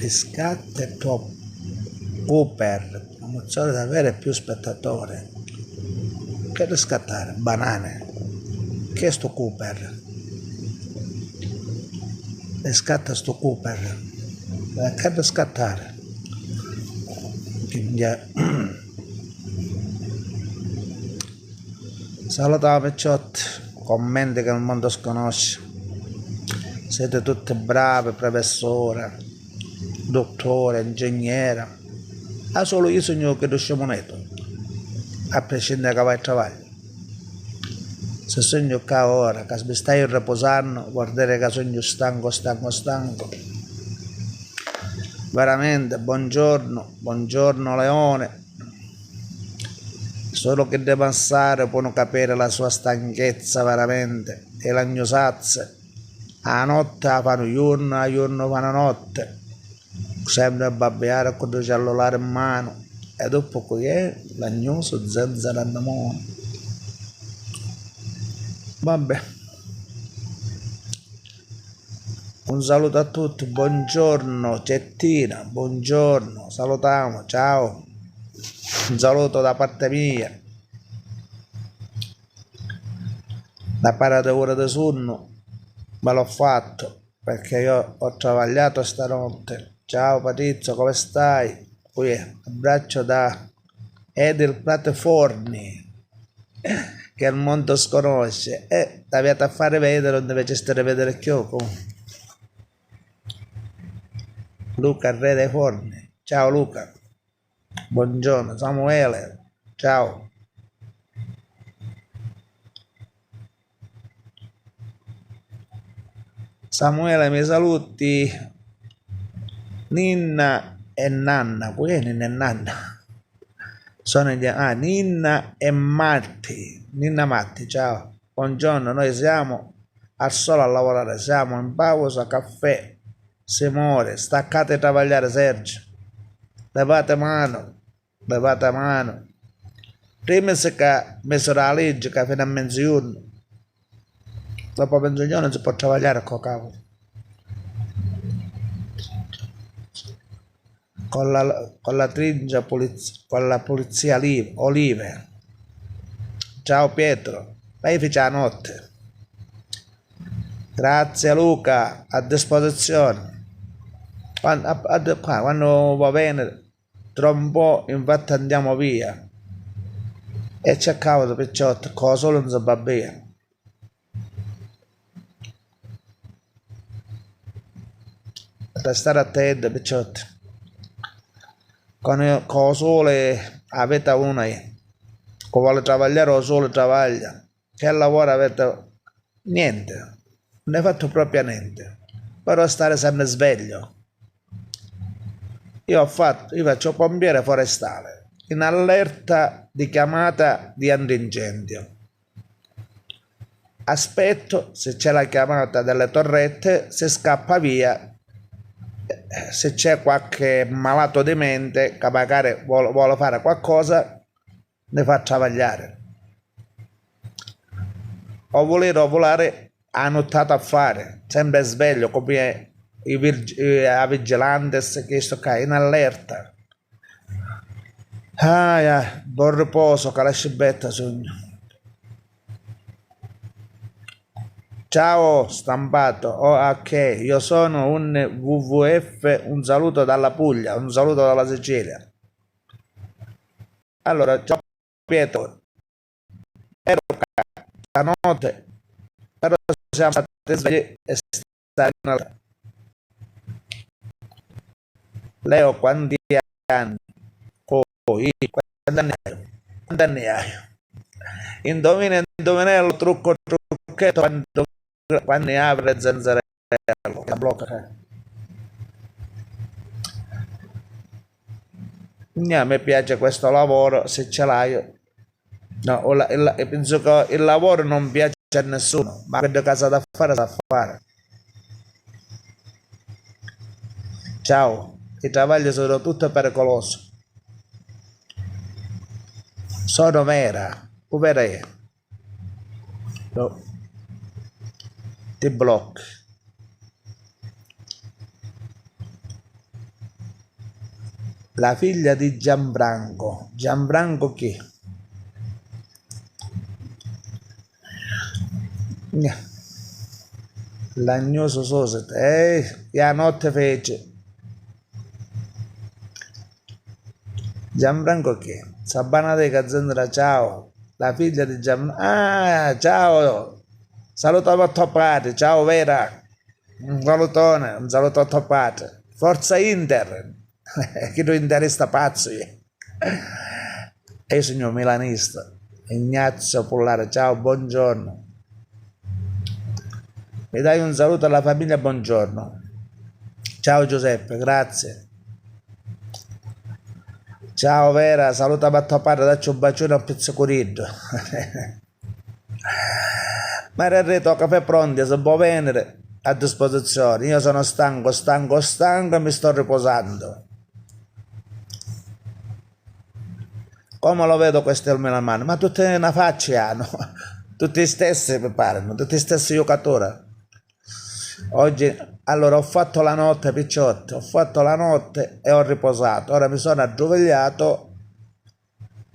Riscatta e top Cooper, promozione da avere più spettatori. Che riscattare? Banane. Che è sto Cooper? Riscatta sto Cooper. Che riscattare? Salutiamo Picciotti, commenti che il mondo sconosce. Siete tutti bravi, professore, dottore, ingegnere. Ah, solo io sogno che riusciamo netto, a prescindere che vai a travaglio. Se sogno che ora, che mi stai riposando, guardare che sogno stanco. Veramente, buongiorno Leone. Solo che deve passare può capire la sua stanchezza veramente e la gnosazza. A notte la fanno giorno, a giorno fanno notte. Sempre a babbiare con il cellulare in mano. E dopo qui è l'agnoso zenzera andamone. Vabbè. Un saluto a tutti, buongiorno Cettina, buongiorno, salutiamo, ciao. Un saluto da parte mia. La parata ora di sonno me l'ho fatto perché io ho travagliato stanotte. Ciao Patrizio, come stai? Qui abbraccio da Edil Plateforni che il mondo sconosce e avete a fare vedere non deve stare a vedere più. Luca Re dei Forni, ciao Luca, buongiorno Samuele, ciao. Samuele mi saluti Ninna e Nanna, poi Ninna e Nanna sono Ninna e Matti, Ninna Matti, ciao, buongiorno, noi siamo al solo a lavorare, siamo in pausa caffè, si muore, staccate a travagliare Sergio, levate mano, prima se che messo la legge che fino a mezzogiorno, dopo mezzogiorno non si può travagliare con cavolo. Con la tringia con la polizia Olive. Ciao Pietro, lei fece la notte. Grazie Luca, a disposizione. Quando va bene, tra un po' infatti andiamo via. E c'è cavolo Picciotti, cosa solo non si va bene. Restare attenti Picciotti. Con il sole avete uno che vuole travagliare o sole travaglia, che lavora avete niente, non hai fatto proprio niente, però stare sempre sveglio. Io faccio pompiere forestale in allerta di chiamata di antincendio. Aspetto, se c'è la chiamata delle torrette, si scappa via. Se c'è qualche malato di mente che magari vuole fare qualcosa, ne fa travagliare. O volare ha nottato a fare, sempre sveglio come a vigilantes che sto qua in allerta. Buon riposo, che la scibetta sogno. Ciao stampato, ok, io sono un WWF, un saluto dalla Puglia, un saluto dalla Sicilia. Allora, ciao Pietro, ero stanotte, però siamo stati svegli e stare in allerta. Leo, quanti anni? Quanti anni hai? Indovinello, trucchetto, quando ne apre Zenzarello, la blocca. A me piace questo lavoro, se ce l'hai. No, penso che il lavoro non piace a nessuno, ma quando casa da fare sa fare. Ciao, i travagli sono tutti pericolosi. Sono vera, povera è. No. Ti blocchi. La figlia di Gianbranco. Gianbranco chi? L'agnoso Sosete, la notte fece. Gianbranco chi? Sabana de Cazzandra, ciao. La figlia di Gianbranco. Ah, ciao. Saluto a tuo padre, ciao Vera. Un salutone, un saluto a tuo padre. Forza Inter. Che tu interista pazzo io. E io sono milanista. Ignazio Pollare, ciao, buongiorno. Mi dai un saluto alla famiglia, buongiorno. Ciao Giuseppe, grazie. Ciao Vera, saluta a tuo padre, dacci un bacione a pizzicoriddo. Maria Reto, caffè pronti, se può venire a disposizione. Io sono stanco e mi sto riposando. Come lo vedo questo il Milan, ma tutte una faccia hanno, tutti stessi preparano, tutti stessi giocatori. Oggi, allora, ho fatto la notte, picciotti, ho fatto la notte e ho riposato. Ora mi sono addormentato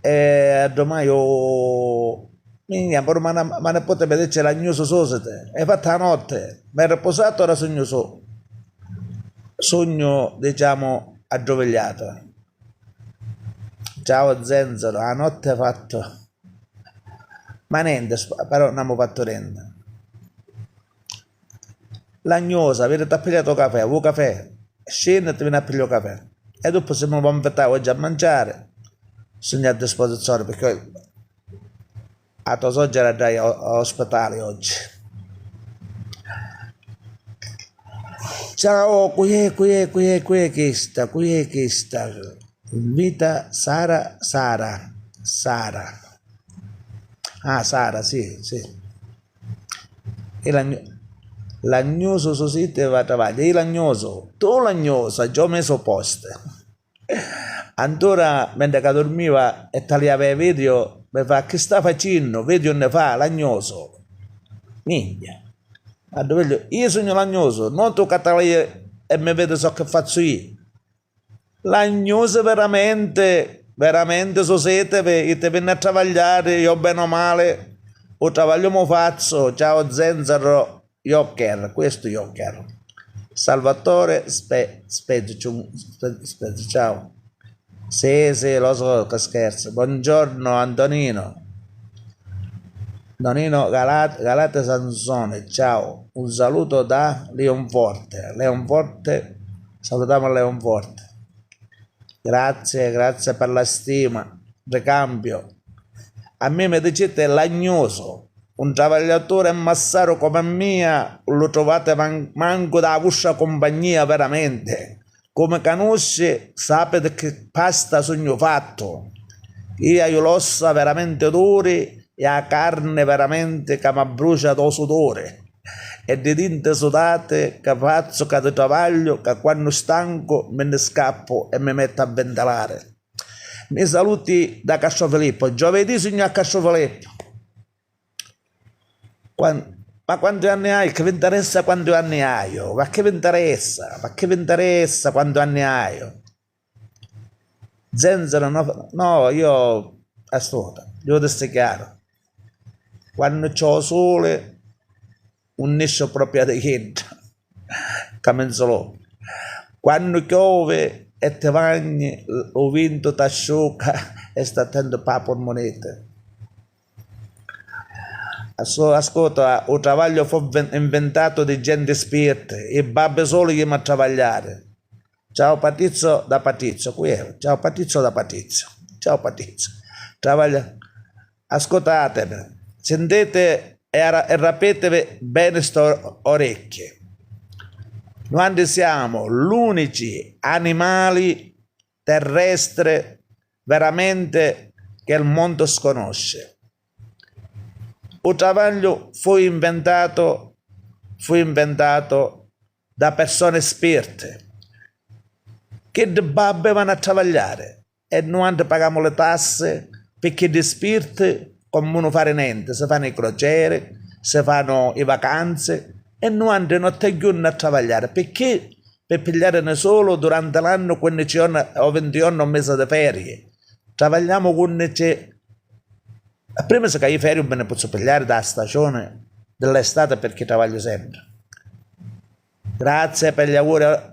e domani ma ne potete vedere la news Society. Hai fatto la notte, mi è riposato, ora sogno, diciamo, addormentato. Ciao Zenzero, la notte ha fatto, ma niente, però non abbiamo fatto niente. L'agnosa, avete tagliato caffè, vuoi caffè? Scendi e ti vieni a pigliare caffè. E dopo se mi vuoi invitare oggi a mangiare, sono a disposizione perché a tua sorella dai ospitale oggi. Ciao, qui è questa. Invita Sara. Ah, Sara, sì. E l'agnoso Sosite va a travagliare. E l'agnoso, tu l'agnoso, già ho messo posto. Ancora, mentre che dormiva e tagliava i video, mi fa, che sta facendo? Video ne fa, l'agnoso. Minchia. Io sono l'agnoso, non tu che tagli e mi vedi so che faccio io. L'agnoso veramente Sosite, e ti viene a travagliare, io bene o male, o travaglio mo faccio, ciao Zenzero. Joker, questo Joker. Salvatore Spezio, ciao. Sì, lo so che scherzo. Buongiorno Antonino. Donino Galate Sansone, ciao. Un saluto da Leonforte. Salutiamo Leonforte. Grazie per la stima. Ricambio. A me mi dicete l'agnoso. Un travagliatore massaro come mia lo trovate manco da vostra compagnia veramente. Come conosce sapete che pasta sogno fatto. Io l'ossa veramente duri e la carne veramente che mi brucia da sudore. E di tinte sudate che faccio che di travaglio che quando stanco me ne scappo e mi metto a ventilare. Mi saluti da Castrofilippo. Giovedì signor Castrofilippo. Ma quanti anni hai? Che vi interessa quanti anni hai? Ma che vi interessa? Quanti anni hai? Zenzero, no, io ascolta, io ti sto chiaro. Quando c'ho sole, unisce proprio di niente. Camenzolo. Quando piove e ti bagni, il vento ti asciuga e sta attento per la polmonite. Ascolta, il travaglio fu inventato di gente spirita e babbe solo che mi a travagliare. Ciao Patrizio da Patrizio, qui è. Ciao Patrizio da Patrizio. Travaglia. Ascoltatemi, sentite e rapetevi bene sto orecchie. Noi siamo gli unici animali terrestre veramente che il mondo sconosce. Il travaglio fu inventato da persone spirite che vanno a travagliare e noi paghiamo le tasse perché di spiriti come non fare niente, si fanno i crociere, si fanno le vacanze e noi non tagliamo a travagliare perché per pigliare solo durante l'anno 15 giorni o 20 giorni un mese di ferie. Travagliamo con c'è. Prima se che ferie me ne posso pigliare da stagione dell'estate perché travaglio sempre. Grazie per gli auguri.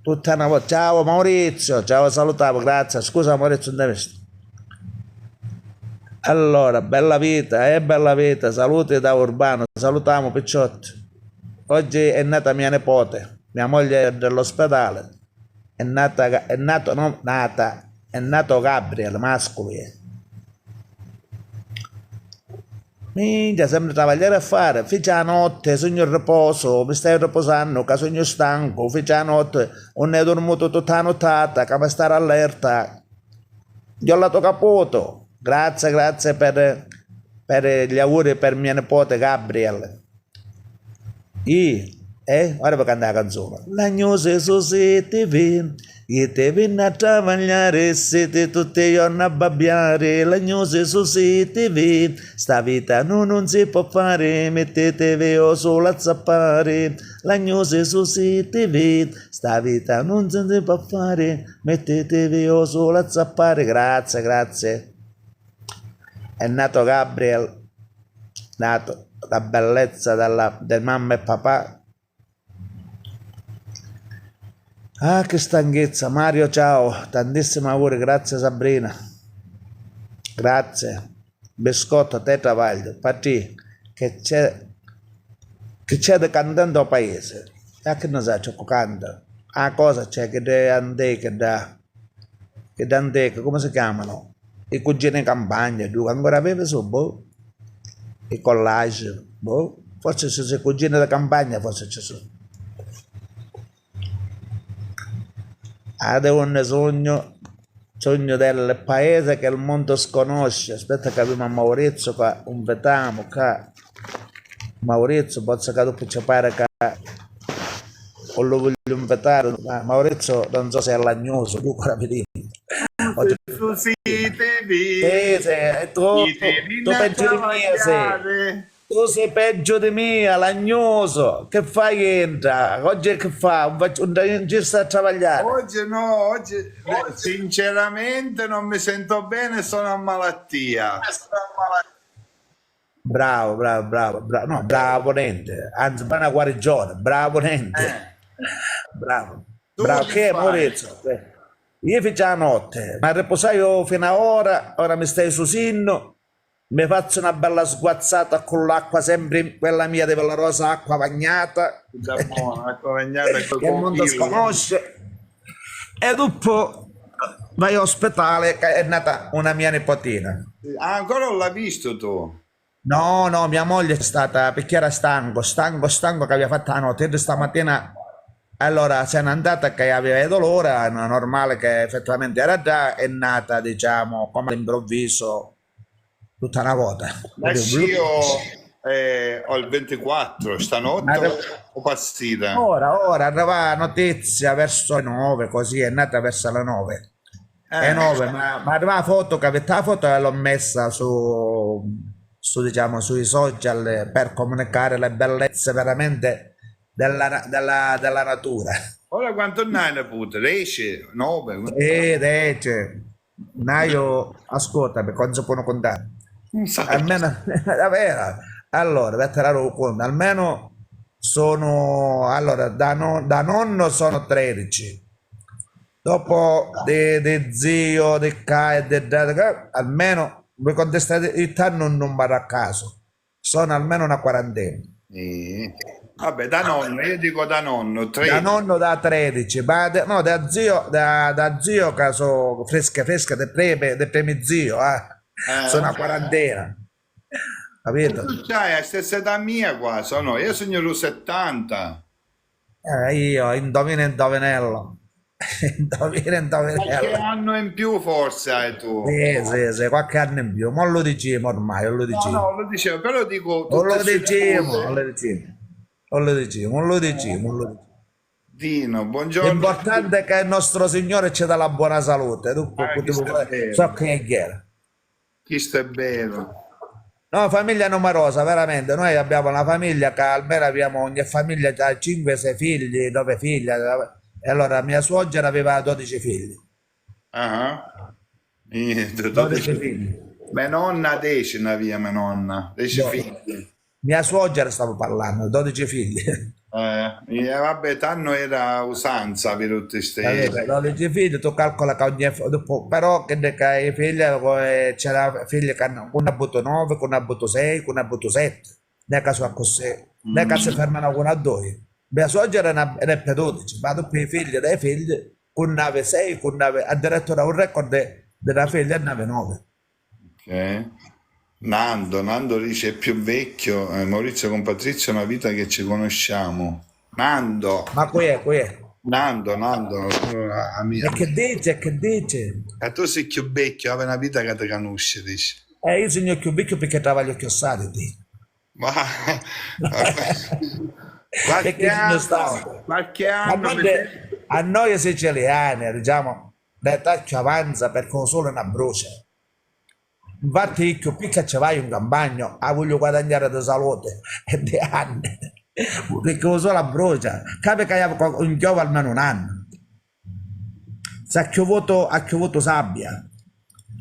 Tutta una volta. Ciao Maurizio, ciao, salutavo, grazie. Scusa Maurizio, non visto. Allora, bella vita, saluti da Urbano, salutiamo Picciotti. Oggi è nata mia nipote, mia moglie è dell'ospedale, è nato Gabriele, mascolo. Minchia, sempre travagliare a fare, fece la notte, sogno il riposo, mi stai riposando, che sogno stanco, fece la notte, non è dormito tutta la nottata, che mi stare allerta. Io ho lato caputo. Grazie per gli auguri per mia nipote Gabriele. Ora per cantare la canzone. La news su TV, e te viene a travagliare, siete tutti i giorni a babbiare. La news su TV, sta vita non si può fare, mettetevi o solo a zappare. La news su TV, sta vita non si può fare, mettetevi o solo a zappare. Grazie. È nato Gabriel, nato la bellezza del mamma e papà. Ah, che stanchezza. Mario, ciao, tantissimi auguri, grazie Sabrina. Grazie. Biscotto, te travaglio. Patti, che c'è di cantante al paese. E che ne sa, c'è canta. Ah, cosa c'è che da anteche, come si chiamano? I cugini in campagna, tu ancora avevi su, boh? I collage, boh? Forse ci sono i cugini di campagna, forse ci sono. Ade un sogno del paese che il mondo sconosce. Aspetta che abbiamo Maurizio qua, un vetamo qua. Maurizio, posso che dopo ci pare che o lo voglio invitare. Maurizio non so se è lagnoso, tu ancora vedi. Su TV, Tu peggio di mia sei. Tu sei peggio di mia, lagnoso. Che fai entra? Oggi che fa? Un giro sta a travagliare. Oggi no, oggi sinceramente non mi sento bene, sono a malattia. Bravo. No, bravo niente. Anzi, buona guarigione. Bravo niente. Bravo. Bravo. Che è Maurizio? Io faccio la notte, ma riposai io fino a ora mi stai su sinno, mi faccio una bella sguazzata con l'acqua sempre quella mia di quella rosa acqua bagnata, Acqua bagnata che il mondo sconosce, e dopo vai all'ospedale che è nata una mia nipotina. Ah, ancora non l'hai visto tu? No, mia moglie è stata, perché era stanco che aveva fatto la notte, e stamattina. Allora se n'è andata che aveva dolore, è normale che effettivamente era già, è nata diciamo come all'improvviso tutta una volta. Ma io ho il 24, stanotte o passita? Ora arriva notizia verso le 9, così è nata verso le 9. Le 9, ma arriva la foto, che la foto l'ho messa su diciamo sui social per comunicare le bellezze veramente della natura. Ora quanto ne hai nipote? 10? 9? Dice, io ascolta perché non si può contare. Almeno, davvero. Allora, per tirare conto, almeno sono, allora, da nonno sono 13. Dopo di zio, di ca e di almeno, voi contestate il tanto un numero a caso. Sono almeno una quarantina. Vabbè, da nonno, io dico da nonno, 13. Da nonno da 13, ma no, da zio che sono fresca dei primi zio, sono una quarantena, capito? Tu c'hai la stessa età mia qua, io sono il 70. Io indovino indovinello. Qualche anno in più forse hai tu. Sì, qualche anno in più, ma lo diciamo ormai, non lo No, diciamo. no, lo dicevo, però dico Non tutte lo sue diciamo, scuse. non lo diciamo. Non lo diciamo, non lo diciamo, non lo diciamo. Dino, buongiorno. L'importante è che il nostro Signore ci dà la buona salute. Dunque, Questo è so vero, che è chiaro. questo è vero. No, famiglia numerosa, veramente. Noi abbiamo una famiglia che almeno abbiamo ogni famiglia da 5-6 figli, 9 figli. E allora mia suocera aveva 12 figli. Ah, 12 figli. mia nonna decina via, mia nonna, 10 No, figli. mia suocera stavo parlando, 12 figli. Vabbè, tanto era usanza per tutti Capito? questi. 12 figli, tu calcola che però che i figli, c'era figli che hanno, uno ha avuto 9, uno ha avuto 6, uno ha avuto 7. Non è che sono così, non è che si fermano con a 2. Mia suocera ne è per 12, ma dopo i figli dei figli, con 9 6, con 9, addirittura un record della figlia è 9 9. Ok. Nando dice è più vecchio, Maurizio con Patrizio è una vita che ci conosciamo. Nando, Ma qui è. Nando, E che dice, che dice? e tu sei più vecchio, avevi una vita che ti conosci, dici. Io sono più vecchio perché travaglio chiossati, Ma perché sono stato. qualche Ma anno, a noi siciliani, diciamo, l'età ci avanza perché il sole non brucia. Infatti, io più che ci vai in campagna, voglio guadagnare di salute e di anni, perché il sole brucia. Capi che un chiovo almeno un anno. Se ha piovuto sabbia,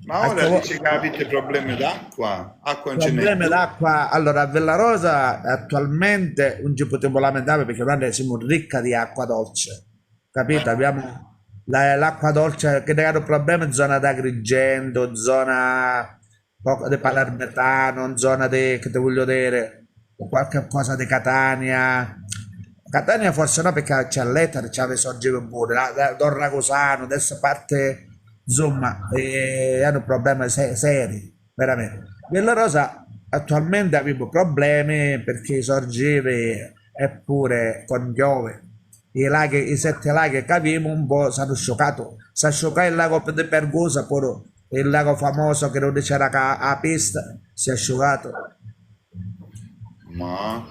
ma ha ora piovuto dici che avete problemi d'acqua? Acqua non ce n'è problemi più. d'acqua. Allora, a Villarosa attualmente non ci potevo lamentare perché noi siamo ricca di acqua dolce, capito? Abbiamo l'acqua dolce che ne hanno problemi in zona d'Agrigento, zona poco di Palermitano, zona di, che ti voglio dire, qualche cosa di Catania. Catania forse no perché c'è l'Ether, c'è le sorgeva pure, Don Ragosano, adesso parte, insomma, hanno problemi seri, veramente. Villa Rosa attualmente abbiamo problemi perché sorgeve eppure con piove. I 7 laghi che abbiamo un po' sono sciocati. Si è scioccato il lago di Pergosa, poi il lago famoso che non c'era a pista, si è asciugato. Ma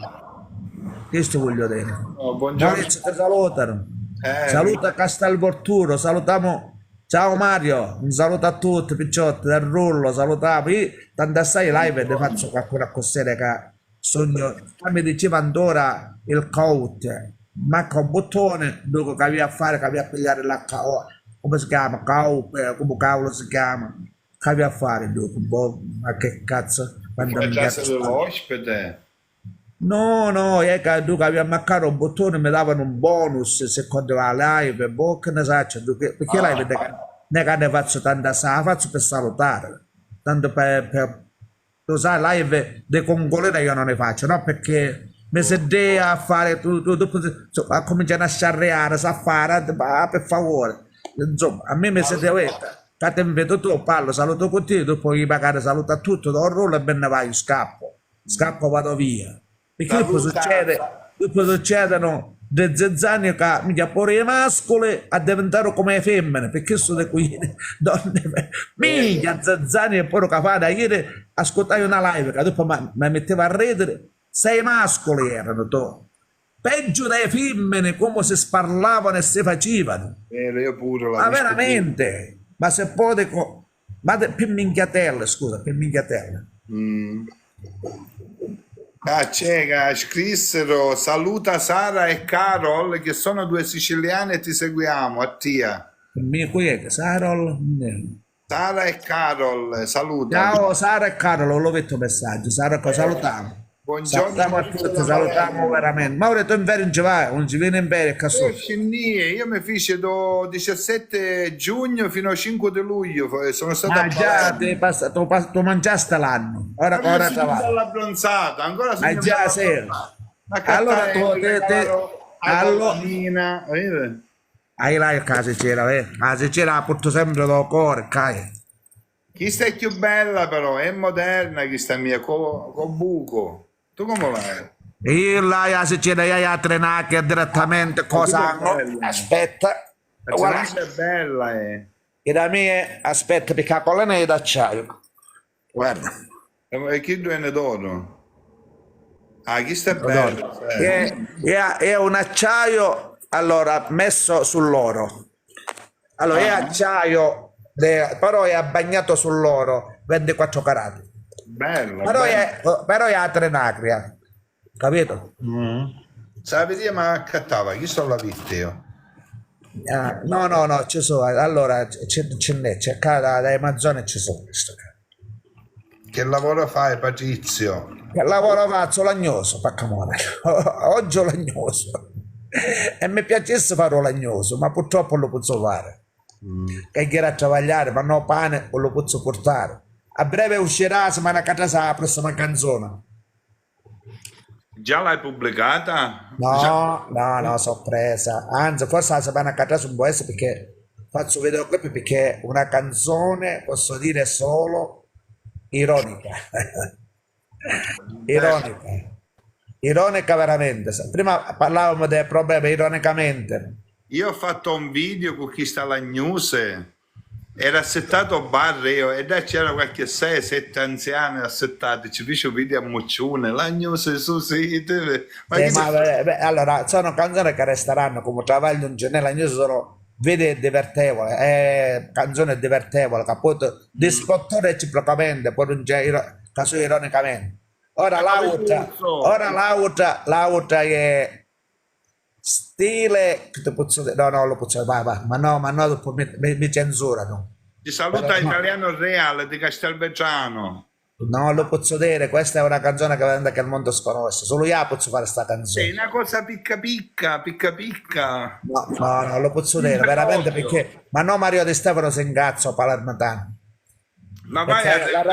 Questo voglio dire. buongiorno. Maurizio ti salutano. Eh, Saluta Castelvolturno, salutiamo. Ciao Mario, un saluto a tutti, picciotti del rullo, salutiamo. Io tanto assai live ne faccio qualcuna cos'era che sogno. Mi diceva ancora il coach, manca un bottone, dopo che aveva a fare, che aveva a pigliare l'HO. Come si chiama? Coop, come cavolo si chiama? Che aveva a fare dopo? Boh, ma che cazzo? Quando a mi casa cazzo. dell'ospite. No, è che tu che avevi ammaccato un bottone mi davano un bonus secondo la live, boh, che ne faccio, perché la live non è che ne faccio tanta la faccio per salutare, tanto tu sai, live di congolina io non ne faccio, no, perché mi sedei a fare, dopo a cominciare a sciarreare, sa fare, per favore, insomma, a me mi sedeva, che ti vedo tu, parlo, saluto con te, dopo gli magari saluto a tutti, do un rollo e me ne vai, scappo, vado via. Perché Saluta. dopo succedono delle zanzane che mica pure i mascoli a diventare come le femmine, perché sono qui donne, mica zanzane e poi che fa da ieri ascoltai una live che dopo mi metteva a ridere, 6 mascoli erano tu. Peggio delle femmine, come si sparlavano e si facevano. Io pure l'ho Ma visto prima. veramente, ma se poi dico, ma per minchiatelle, scusa, per minchiatelle. Mm. Ah, c'è che scrissero saluta Sara e Carol che sono 2 siciliane e ti seguiamo a Tia. Qui è Sarol. Sara e Carol, saluta. Ciao Sara e Carlo, l'ho visto il messaggio. Sara, salutiamo. Buongiorno. Salutiamo a tutti, salutiamo veramente. Mauro, tu in vero non ci vai, non ci viene in vero, cazzo. Io mi fece do 17 giugno fino al 5 di luglio, sono stato Ma a già Palermo. tu mangiaste l'anno, ora Ancora ci sono vai. all'abbronzata, ancora sono Ma già sei. Allora tu, allora, bambina, hai là il caso c'era, la c'era la porto sempre dal cuore, cai. chi sta più bella però, è moderna chi sta mia, con buco. Tu come vai? Io là, se c'era io a trenare direttamente, cosa hanno? Aspetta. Guarda, L'Atlante è bella, e da me aspetta perché la collana è d'acciaio. Guarda. E chi viene d'oro? Ah, chi sta Madonna. bello? È un acciaio allora messo sull'oro. Allora è Ah, acciaio, però è bagnato sull'oro, 24 carati. bello, Però bello. però è a Trenacria, capito? Sapevi ma accattava, chi sono la visto io? No, no, no, ci sono. Allora c'è da Amazzone ci sono questo. Che lavoro fai, Patrizio? Che lavoro faccio lagnoso, paccamone. Oggi lagnoso. E mi piacesse fare lagnoso, ma purtroppo non lo posso fare. Che gira a travagliare, ma no pane non lo posso portare. A breve uscirà la settimana che la prossima canzone. Già l'hai pubblicata? No, no, no, sorpresa. Anzi, forse la settimana che non può essere perché faccio videoclip perché è una canzone, posso dire solo ironica. Ironica. Ironica veramente. Prima parlavamo del problema ironicamente. Io ho fatto un video con chi sta alla news, era settato bar io, e là c'era qualche 6-7 anziani assettati, ci fece un video a Moccione, la news su sito, ma chi si Ma allora, sono canzoni che resteranno come travaglio in genere, io sono vede divertevole, è canzone divertevole, che poi di scottò reciprocamente, poi non c'è caso ironicamente. Ora come ora giusto? l'altra è stile, che ti posso dire, no, no, lo posso, vai, ma no, dopo mi censurano. Ti Però saluta no, Italiano Reale di Castelvetrano. non lo posso dire, questa è una canzone che il mondo sconosce, solo io posso fare questa Sei canzone. una cosa picca picca, picca picca. No, no, no, lo posso dire veramente Improprio. perché, ma no, Mario De Stefano si ingazzo palermitano. Ma vai a Perché della radio?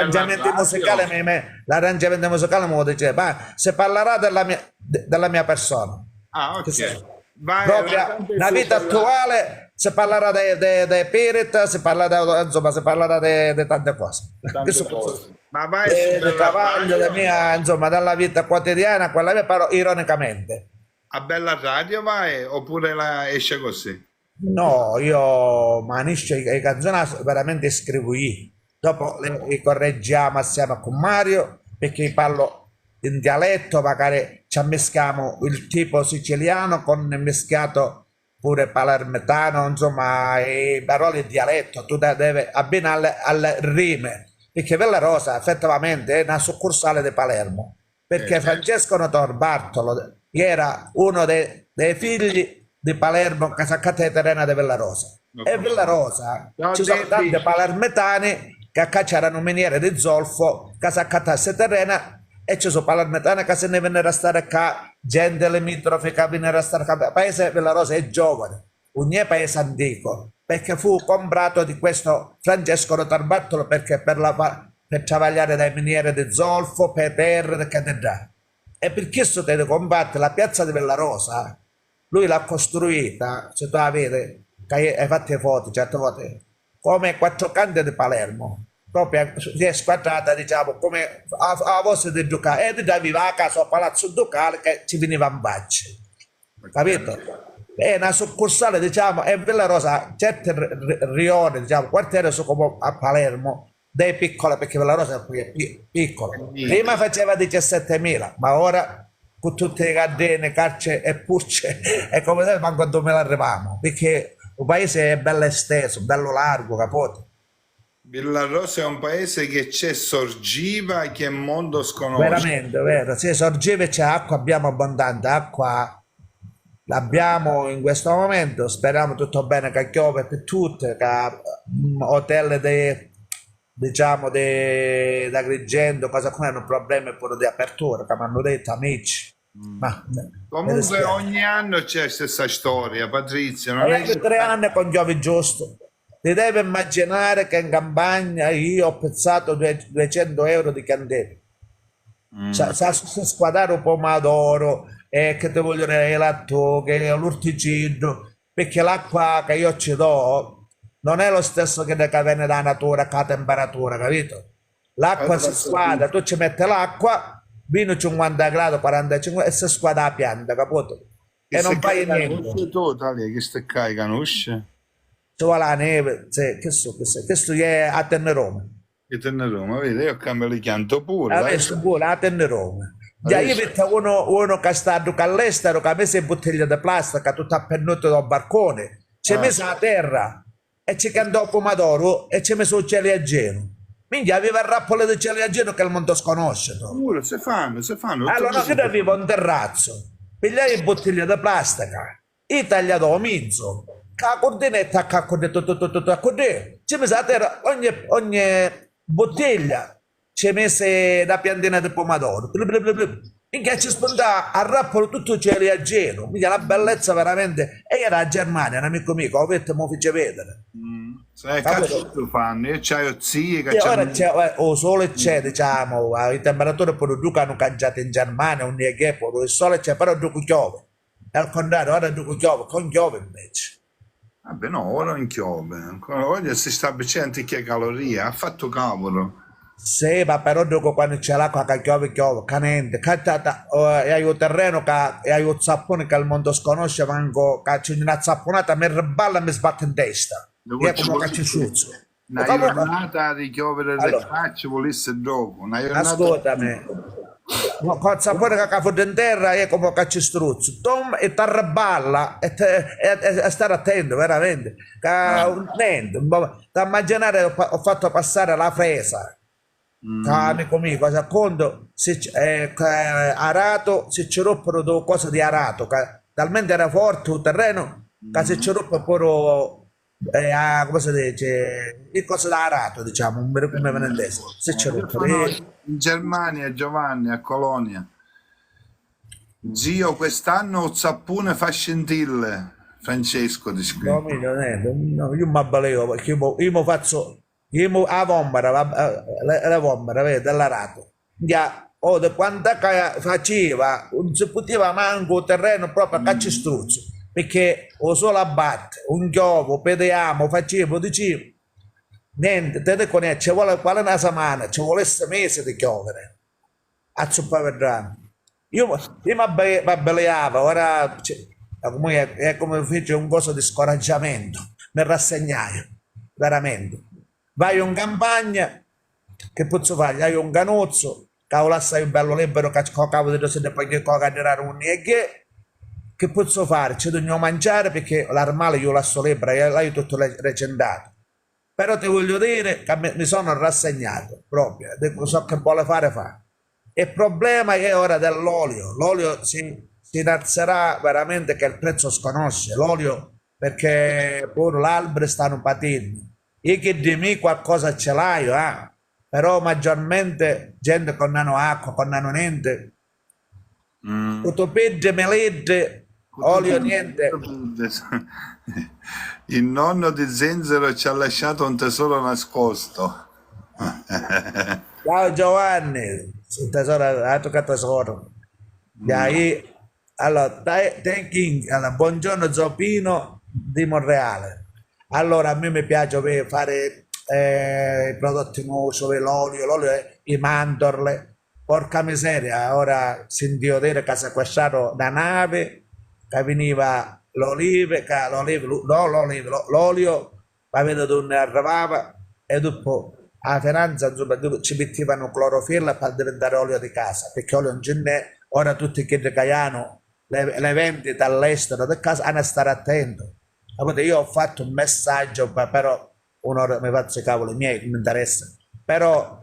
l'arrangiamento musicale mi lo dice, ma se parlerà della mia persona, Ah, che ok. so, Vai, proprio cantante la su vita quella. attuale, si parlerà dei Pirit, si parlerà, insomma, si parlerà di tante cose. Che Tante so, cose. Ma vai su di Bella travaglio, Radio? insomma, dalla vita quotidiana, quella mia, però ironicamente. A Bella Radio vai oppure esce così? No, io manisce i canzoni veramente scrivo io. Dopo li correggiamo assieme con Mario perché parlo in dialetto, magari ci ammeschiamo il tipo siciliano con mischiato pure palermitano, insomma, i parole in dialetto, tu devi abbinare alle rime, perché Villa Rosa effettivamente è una succursale di Palermo, perché Sì. Francesco Notor Bartolo era uno dei figli di Palermo, Casaccata Terena di Villa Rosa. Lo E a Villa conosco. Rosa Ciao ci sono tanti Debbie. palermitani che a c'erano miniere di zolfo, Casaccattasse Terrena, e ci sono palermitani che se ne vennero a stare qua, gente limitrofe che vennero a stare qua. Il paese Villa Rosa è giovane, un è paese antico, perché fu comprato di questo Francesco Notarbartolo perché per travagliare dai miniere di zolfo, per terre, che ne dà. E per questo te combatte la piazza di Villa Rosa, lui l'ha costruita, se tu la vedi, che hai fatto le foto certe volte, come quattro canti di Palermo, proprio si è squadrata, diciamo, come a vostra di giocare, e ti davi a casa a Palazzo Ducale che ci veniva in bacci, capito? È una succursale, diciamo, e Villa Rosa, certi rione, diciamo, quartieri sono come a Palermo, dei piccoli, perché Villa Rosa è piccola. Prima faceva 17.000, ma ora con tutte le catene, carcere e purce, è come se manco a dove arriviamo, perché il paese è bello esteso, bello largo, capito? Villarosa è un paese che c'è sorgiva che il mondo sconosce. Veramente, vero. Sì, sorgeve c'è acqua, abbiamo abbondante acqua, l'abbiamo in questo momento, speriamo tutto bene che piove per tutte, che hotel diciamo di Agrigento, cosa come hanno problemi pure di apertura, che mi hanno detto amici, ma mi Comunque dispiace. ogni anno c'è la stessa storia, Patrizio, non E è anche che... 3 anni con Giovi Giusto. Ti devi immaginare che in campagna io ho pensato 200 euro di candela. Sa squadrare un pomodoro, che ti vogliono il lattuga, l'urticino, perché l'acqua che io ci do non è lo stesso che viene dalla natura, che la temperatura, capito? L'acqua si squadra, tu ci metti l'acqua, vino 50 gradi, 45 e si squadra la pianta, capito? Che E se non fai carica niente. conosce tu, Talia, che se carica conosce? ci vuole la neve, sì, questo è a Tenerife. Che te ne Roma, vedi, io cambio li chianto pure, Adesso pure a Tenerife. Già io Adesso- vedo uno che sta all'estero, che ha messo in bottiglia di plastica, tutto appennuto dal barcone, ci ha Ah, messo a terra e ci cantò il pomodoro e ci ha messo il ciliegino. Quindi aveva il rappolo di ciliegino che il mondo sconosce. No? pure, se fanno, tutto Allora, no, così. io avevo un terrazzo, pigliai in bottiglia di plastica, e tagliato a mezzo, con la cordinetta, con la cordinetta, tutto a cordinetta, ci messa a terra ogni bottiglia, ci messe la piantina di pomodoro, minchia ci spunta a rappolo tutto il ciliegino, mica la bellezza veramente, e era a Germania, un amico mio, che ho detto, mi fece vedere. Sai, Capito? cazzo lo fanno, io c'ho zii che E ora c'hanno... c'è, o sole c'è, diciamo, le temperature producono cangiate in Germania, un niente, il sole c'è, però dopo piove. E al contrario, ora dopo piove, con piove invece. Vabbè, no, ora non chiove, ancora oggi si sta facendo che calorie, ha fatto cavolo. Sì, ma però dopo quando c'è l'acqua che piove, che niente, che e hai un terreno, e hai un zappone che il mondo sconosce, manco, che c'è una zapponata, mi riballa e mi sbatte in testa. Dopo E ci come che ci volesse sciuzzo. una Comunque, giornata di chiovere le allora, facce, volesse dopo, una giornata... ascoltami, ma con il sapore che ha fatto in terra è come che ci struzzo, tom e ti arreballa e stare attento veramente. Niente, da immaginare ho fatto passare la fresa, che amico mio, cosa conto, arato, se ci rompero due cose di arato, che talmente era forte il terreno che se ci rompe pure come si dice, il coso da arato, diciamo, non mi viene in testa, se ci Io rompe. sono in Germania, Giovanni, a Colonia. Zio, quest'anno il zappone fa scintille. Francesco di No, scritto. no, io mi abbalevo perché io mi faccio a vombara, la vombara, vedi, dell'arato. Già, da quando che faceva, non si poteva manco il terreno proprio a caccia struzzo, perché o solo a batte, un chiovo, pediamo, facevo, dicevo, niente, te ne conosci, ci vuole quale una settimana, ci vuole 6 mesi di chiovere, a vedrà. Io mi abbeleavo, ora è come fece un coso di scoraggiamento, mi rassegnai, veramente. Vai in campagna, che posso fare? Hai un canozzo, cavolo assai bello libero, che cavolo di rosette, poi che cadere un che posso fare? Ci devo mangiare perché l'armale io lascio libera, e là io tutto recendato. Però ti voglio dire che mi sono rassegnato proprio, so che vuole fare fa. Il problema è ora dell'olio, l'olio si innalzerà veramente che il prezzo sconosce, l'olio perché pure l'albero stanno patendo. Io che di me qualcosa ce l'hai, però maggiormente gente con nano acqua, con nano niente, tutto peggio, melette, olio niente. Il nonno di Zenzero ci ha lasciato un tesoro nascosto. Ciao Giovanni, il tesoro, altro che tesoro. Dai, allora, allora, buongiorno Zoppino di Monreale. Allora, a me mi piace fare i prodotti nuovi, l'olio, i mandorle. Porca miseria, ora sentivo dire che sequestrato da nave, che veniva l'olio, ma vedo dove arrivava e dopo la finanza insomma, ci mettevano clorofilla per diventare olio di casa, perché olio non ce n'è, ora tutti quelli che hanno le vendite all'estero di casa hanno a stare attento. Capite? Io ho fatto un messaggio, però un'ora mi faccio i cavoli miei, non mi interessa, però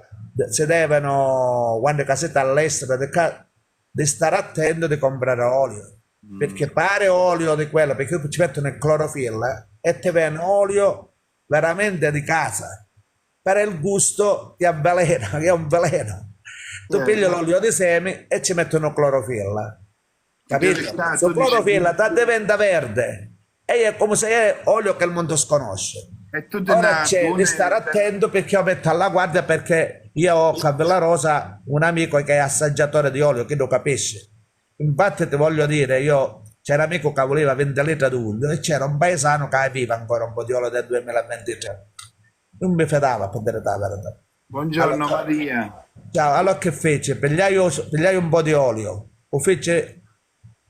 si devono, quando casette all'estero di stare attento di comprare olio, perché pare olio di quello, perché ci mettono il clorofilla e ti viene olio veramente di casa, per il gusto ti avvelena, che è un veleno. Tu pigli l'olio di semi e ci mettono clorofilla, capito? Su clorofilla diventa verde e è come se è olio che il mondo sconosce. Ora c'è di stare attento perché io metto alla guardia, perché io ho a Villa Rosa un amico che è assaggiatore di olio, che lo capisce. Infatti ti voglio dire, io c'era un amico che voleva 20 litri d'olio e c'era un paesano che aveva ancora un po' di olio del 2023. Non mi fidava per dire la verità. Buongiorno Allora, Maria. ciao, allora che fece? Pigliai un po' di olio, lo fece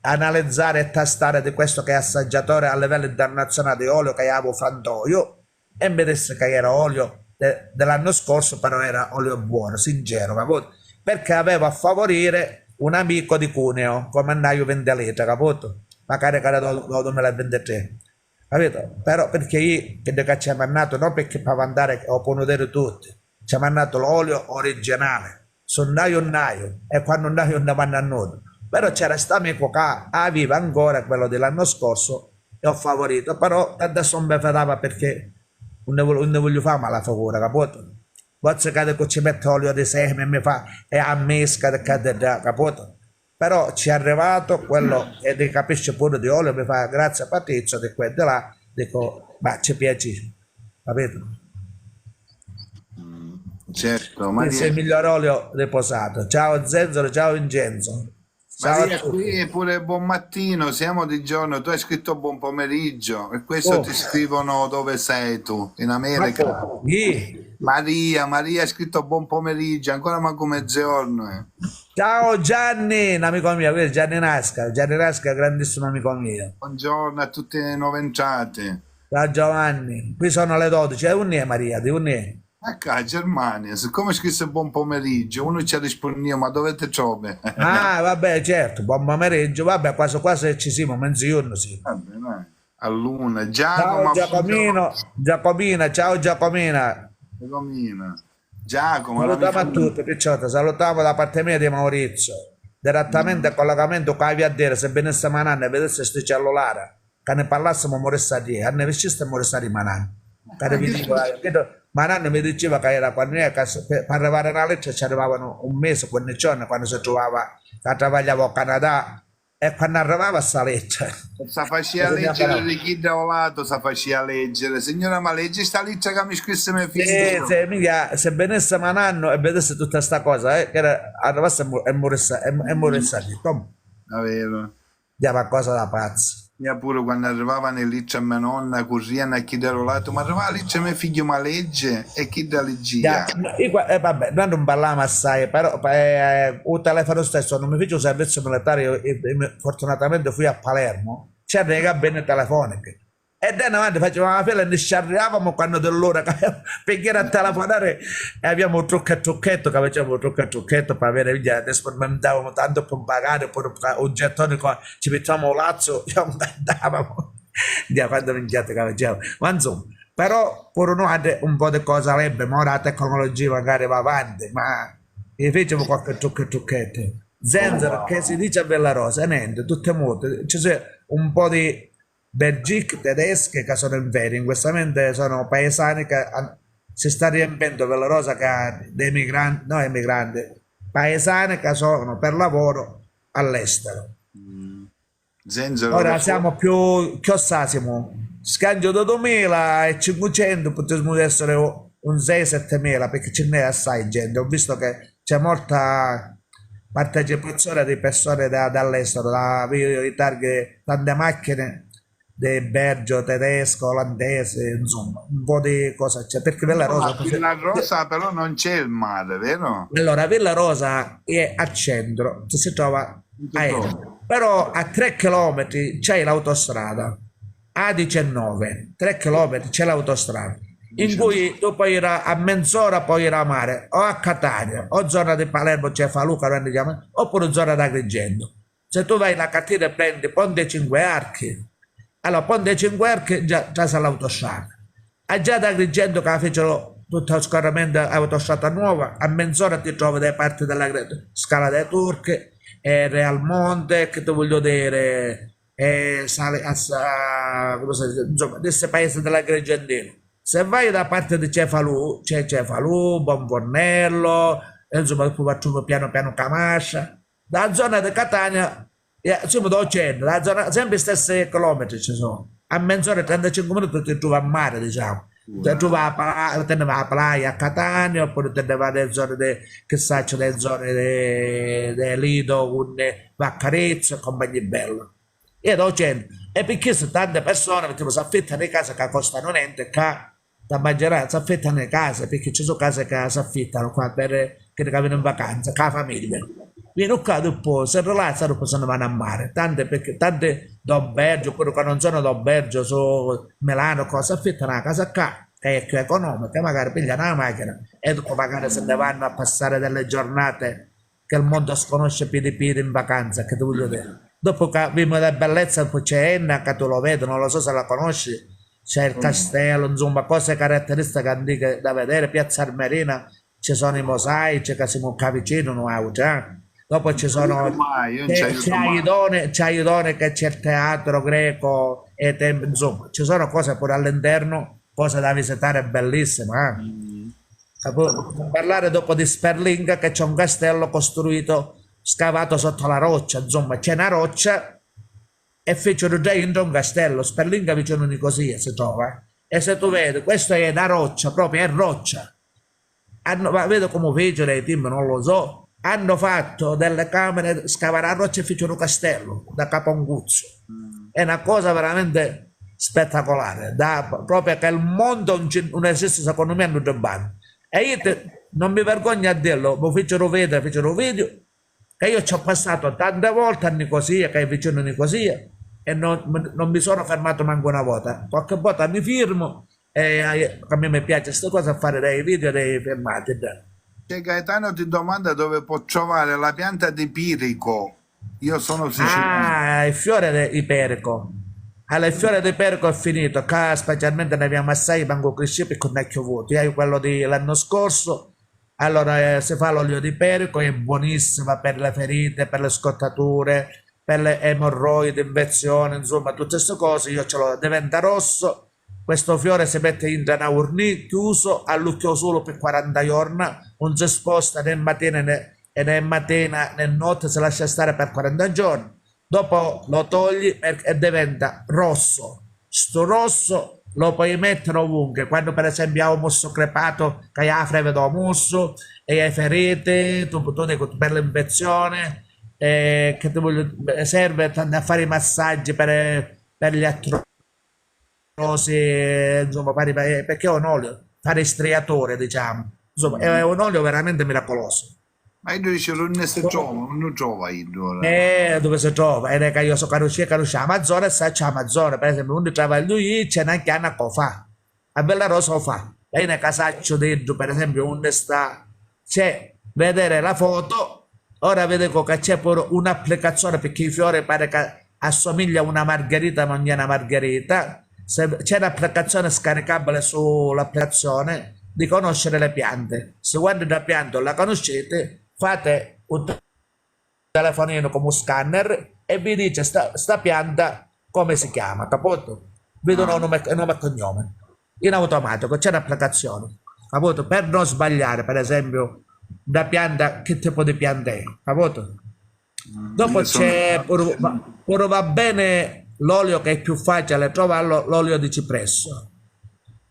analizzare e tastare di questo che è assaggiatore a livello internazionale di olio che avevo frantoio e mi disse che era olio dell'anno scorso, però era olio buono, sincero, capito? Perché avevo a favorire un amico di Cuneo, come andaio 20 litri, capito? Magari che era del 2023, capito? Però perché io, che ci hanno mandato, non perché per andare o ponere tutti, ci hanno mandato l'olio originale, su naio, e quando naio non vanno a nulla. Però c'era questo amico che aveva ancora quello dell'anno scorso e ho favorito, però adesso non mi fidava perché non ne voglio fare male figura, capito? Forse che ci mette olio di seme e mi fa e a mesca di capito? Però ci è arrivato quello e ti capisce pure di olio, mi fa grazie a Patrizio di qua e di là, dico ma ci piace, capito? Certo, Questo è il miglior olio riposato. Ciao Zenzero, ciao Vincenzo. Ciao a Maria, qui tutti. è pure buon mattino, siamo di giorno, tu hai scritto buon pomeriggio e questo Oh, ti scrivono dove sei tu, in ma America. chi? Maria ha scritto buon pomeriggio, ancora manco mezzogiorno. Ciao Gianni, un amico mio, questo è Gianni Nasca, grandissimo amico mio. Buongiorno a tutti i nuovi entrati. Ciao Giovanni, qui sono le 12, è un'è Maria, di un'è. Ecco, Germania, siccome scrisse buon pomeriggio, uno ci ha risposto, ma dove ti trovi? Ah, vabbè, certo, buon pomeriggio, vabbè, quasi quasi ci siamo, mezzogiorno sì. Vabbè, dai. A luna, Ciao Giacomo, buongiorno. Giacomina, ciao Giacomina. Giacomina. Giacomo, Salutiamo l'amico a mio. tutti, picciotta, salutiamo da parte mia di Maurizio. Direttamente a collegamento con la dire se venisse Mananne e vedesse sto cellulare, che ne parlassimo morisse a dire, ne vestiste morisse a di Mananne. Che vi dico, Mananne mi diceva che era quando per arrivare alla legge ci arrivavano un mese, 15 giorni, quando si trovava, che travagliavo a Canada, e quando arrivava a sta legge, Sa faceva leggere di chi da olato, sa faceva leggere. Signora, ma leggi sta lista che mi scrisse mio figlio. se venisse Mananno e vedesse tutta sta cosa, che arrivasse e morisse lì. Davvero. Diamo a cosa da pazzo. Io pure quando arrivavano lì c'è mia nonna, corriano a chi da olato, ma arrivava lì c'è mio figlio, ma legge, e chi da leggia? Vabbè, noi non parliamo assai, però il telefono stesso non mi fece un servizio militare, fortunatamente fui a Palermo, c'erano le cabine telefoniche. E da in avanti facevamo la fila e ne ci arrivavamo quando dell'ora perché era a telefonare e abbiamo un trucco e trucchetto che facevamo un trucco e trucchetto per avere via, adesso non davamo tanto per pagare, poi un gettone ci mettiamo un lazzo, andavamo, Dio, quando minchiate che facevamo, ma insomma, però pure noi un po' di cose avrebbe, ma ora la tecnologia magari va avanti, ma e facciamo qualche trucco e trucchetto. Zenzero che si dice a Bella Rosa, niente, tutte molte, ci sono un po' di Belgique tedesche che sono in ferie, in questo momento sono paesani che si sta riempendo Bella Rosa che ha dei migranti, no emigranti, paesani che sono per lavoro all'estero. Zenzero, Ora siamo più, che siamo? Scambio da 2500, potremmo essere un 6-7 mila perché ce n'è assai gente. Ho visto che c'è molta partecipazione di persone dall'estero, i targhe, tante macchine di Belgio, tedesco, olandese, insomma, un po' di cosa c'è. Perché Villa no, Rosa, a Villa Rosa però non c'è il mare, vero? allora, Villa Rosa è al centro, si trova a est, però a 3 km c'è l'autostrada A19, 3 km c'è l'autostrada in cui tu puoi ir a mezz'ora, puoi ir a mare o a Catania o zona di Palermo, c'è Faluca, oppure zona d'Agrigento. Se tu vai in Catania e prendi Ponte 5 Archi, allora Ponte 5 Archi già c'è l'autostrada. A già da Agrigento che fecero tutto il scorrimento autostrada nuova, a mezz'ora ti trovi da parte della Scala delle Turche, Real Monte, che ti voglio dire, sale come si dice, insomma, questi paesi dell'Agrigentino. Se vai da parte di Cefalù, c'è Cefalù, Bonfornello, insomma, poi facciamo piano piano Camascia. Da zona di Catania, siamo da centro, da zona, sempre stessi chilometri ci sono. A mezz'ora e 35 minuti ti trovi a mare, diciamo. Ti trovi a playa a Catania, oppure te ne vai nelle zone che sai, c'è le zone di Lido, con Vaccarezza e compagnia bella. Io da centro. E perché se tante persone tipo, si affittano le case che costano niente, che la maggioranza affittano le case, perché ci sono case che si affittano qua per che vengono in vacanza, con la famiglia. viene qua dopo, si rilassa, dopo se ne vanno a mare. Tante d'albergo, quello che non sono d'albergo, su Milano, cosa, affittano una casa qua, che è più economica, magari pigliano una macchina e dopo magari se ne vanno a passare delle giornate che il mondo sconosce più di piedi in vacanza, che ti voglio dire. Dopo che abbiamo la bellezza, poi c'è Enna, che tu lo vedi, non lo so se la conosci, c'è il castello, insomma, cose caratteristiche antiche da vedere, Piazza Armerina, ci sono i mosaici che si muovono vicino, dopo ci sono, Mai, io non ci aiuto c'è Aidone che c'è il teatro greco, insomma, ci sono cose pure all'interno, cose da visitare bellissime, Non parlare dopo di Sperlinga che c'è un castello costruito, scavato sotto la roccia, insomma, c'è una roccia e fecero già in un castello, Sperlinga vicino a Nicosia si trova, e se tu vedi, questa è una roccia, proprio è roccia. Ma vedo come fecero i team, non lo so, hanno fatto delle camere, scavare a roccia e fecero un castello da capo a un guzzo. È una cosa veramente spettacolare, proprio che il mondo non esiste secondo me non bene. E io non mi vergogno a dirlo, mi fecero vedere, fecero video, che io ci ho passato tante volte a Nicosia, che è vicino a Nicosia, e non mi sono fermato manco una volta. Qualche volta mi firmo, e a me mi piace questa cosa, fare dei video, dei filmati. Che Gaetano ti domanda dove può trovare la pianta di pirico. Io sono siciliano. Ah, il fiore di Iperico. Allora, il fiore di Iperico è finito, qua specialmente ne abbiamo assai, manco cresciuto e con vecchio vuoto. Io quello dell'anno scorso, allora si fa l'olio di Iperico, è buonissima per le ferite, per le scottature, per le emorroidi, infezioni, insomma, tutte queste cose. Io ce l'ho, diventa rosso. Questo fiore si mette in una urni chiuso, all'occhio solo per 40 giorni, non si sposta né mattina né notte, si lascia stare per 40 giorni. Dopo lo togli e diventa rosso. Sto rosso lo puoi mettere ovunque. Quando per esempio hai un musso crepato, che hai la febbre da musso e hai ferite, tu per l'infezione, che ti serve a fare i massaggi per gli insomma, perché è un olio, fare striatore, diciamo. Insomma, è un olio veramente miracoloso. Ma io dice non si trova, non trova io. Dove si trova? È che io so conosce Amazon e sa c'è Amazon, per esempio, uno trova lui c'è anche una cosa, a Bella Rosa lo fa. Lei ne casaccio dentro, per esempio, onde sta, c'è, vedere la foto, ora vedo che c'è pure un'applicazione perché i fiori pare che assomiglia a una margherita, ma non è una margherita. C'è un'applicazione scaricabile sull'applicazione di conoscere le piante. Se guardi una pianta la conoscete, fate un telefonino come un scanner e vi dice sta pianta come si chiama, capito? Vedono nome e cognome. In automatico c'è un'applicazione, capito? Per non sbagliare, per esempio, da pianta, che tipo di pianta è, capito? Dopo c'è pure va bene l'olio che è più facile trovarlo, l'olio di cipresso.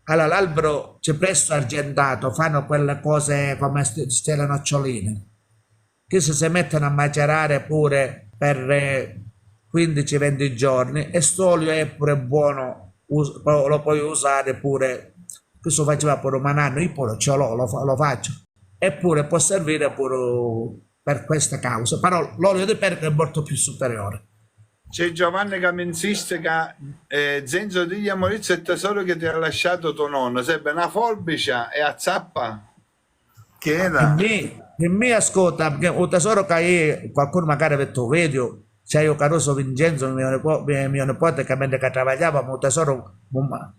Allora, l'albero cipresso argentato fanno quelle cose come stelle noccioline, che se si mettono a macerare pure per 15-20 giorni e st'olio è pure buono, lo puoi usare pure, questo faceva pure un anno, io pure ce l'ho, lo faccio, eppure può servire pure per questa causa, però l'olio di perco è molto più superiore. C'è Giovanni che mi insiste che Zenzo digli a Maurizio il tesoro che ti ha lasciato tuo nonno, sarebbe una forbice e a zappa che era. Il mio ascolta, perché un tesoro che qualcuno magari ha detto video, c'è io Caruso Vincenzo, mio nipote che mentre che travagliava, un tesoro, insomma,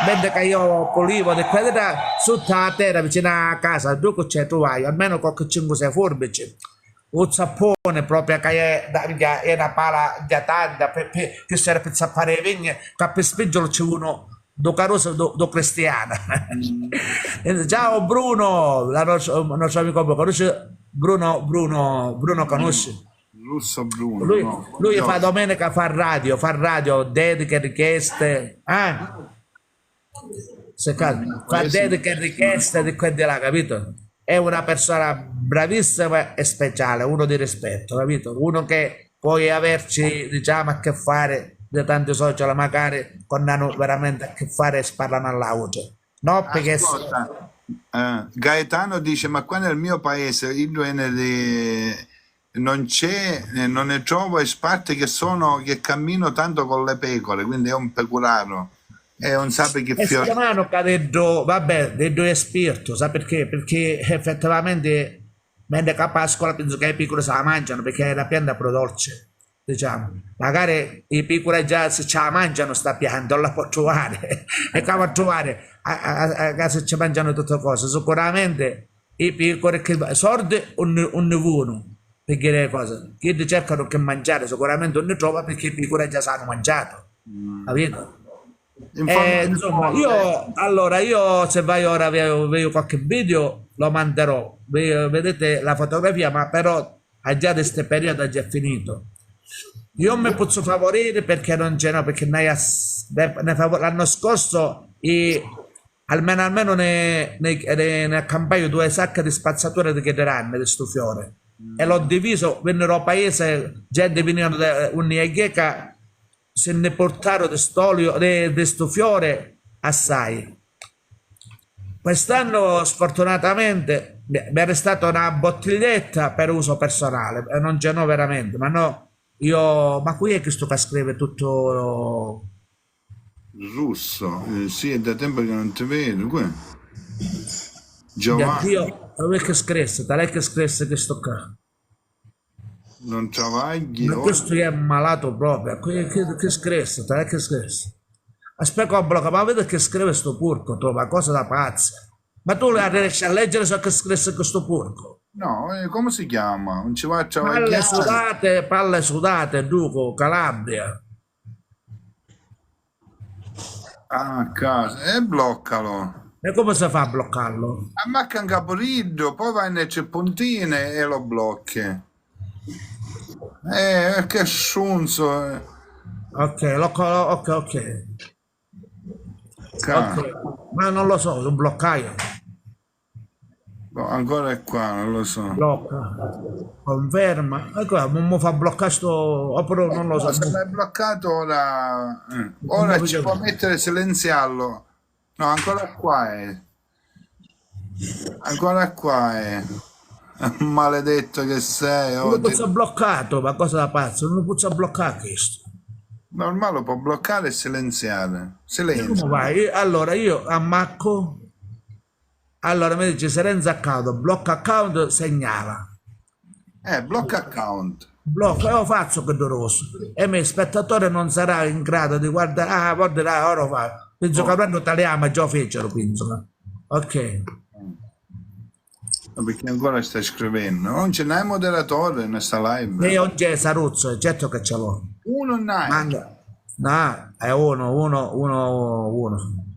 mentre che io pulivo di quella sotto la terra vicino a casa, dove c'è tu hai, almeno qualche 5-6 forbici. Un zappone proprio che è una pala di tanta che serve per zappare le vigne, che per spingerlo c'è uno do Caruso do cristiana. Ciao Bruno, nostro amico Bruno conosci? Russo Bruno. Lui fa domenica, fa radio, dediche, richieste, fa dediche e richieste di qua e di là, capito? È una persona bravissima e speciale, uno di rispetto, capito? Uno che puoi averci, diciamo, a che fare di tanti social, magari quando hanno veramente a che fare e sparano all'auge. No, perché Ascolta, Gaetano dice, ma qua nel mio paese non c'è, non ne trovo e parte che cammino tanto con le pecore, quindi è un pecoraro, è un sape che E fiore. strano che ha detto, vabbè, detto è spirito, sa perché? Perché effettivamente, mentre che Pasqua penso che i piccoli se la mangiano perché è la pianta dolce, diciamo. Magari i piccoli già se ce la mangiano sta pianta, non la può trovare, e che va a trovare a casa ci mangiano tutte cose. Sicuramente i piccoli che sordi un vuono perché le cose, che cercano che mangiare, sicuramente non ne trova perché i piccoli già sanno mangiato, capito? In forma di Insomma, pollo. io se vai ora vedo qualche video lo manderò. Vedete la fotografia, ma però ha già questo periodo è già finito. Io mi posso favorire perché non c'è, no, perché l'anno scorso almeno ne accampaio due sacche di spazzatura di chiederanne di sto fiore e l'ho diviso, vennero a paese, gente venivano da un'iecheca, se ne portarono di st'olio, di sto fiore assai. Quest'anno sfortunatamente mi è restata una bottiglietta per uso personale e non ce n'ho veramente, ma no, ma qui è che sto che scrive tutto. Russo, sì, è da tempo che non ti vedo. Qui. Mio Giovanni, Dio, dove è che scrisse? Da lei che scrisse che sto qua? non travagli Ma oggi. questo è malato proprio, che scrisse? Da lei che scrisse? Aspetta, blocca, ma vedi che scrive sto porco, tu, ma cosa da pazza? Ma tu riesci a leggere so che scrisse questo porco? No, come si chiama? Non ci va a travagliare. Palle sudate, Duco, Calabria. Ah, a casa, e bloccalo. E come si fa a bloccarlo? Ammacca un caporiddo, poi vai nelle puntine e lo blocchi. Che sciunzo. Ok, ok. Ok, Ca- ma non lo so, lo bloccaio. boh, ancora è qua, non lo so. Blocca, conferma. Ecco, non mi fa bloccare sto. Oppure non lo No, so. se l'hai bloccato ora, Non mi ora ci piace. può mettere silenziarlo. No, ancora qua è. Ancora qua è. Maledetto che sei. Non Oh, lo posso bloccato, ma cosa da pazzo? Non lo posso bloccare questo. normale può bloccare e silenziare. E come Silenzio. vai? Allora io ammacco. Allora mi dice Serenza account, blocca account, segnala. Blocca account. Blocco, e lo faccio che rosso. E il spettatore non sarà in grado di guardare, guarda, ora fa. Penso che Oh, avranno tagliamo, già fecero, penso. Ok. no, perché ancora stai scrivendo. Non ce n'hai moderatore in sta E live. io non c'è Saruzzo, certo che ce l'ho. Uno n'hai. Manda. No, è uno.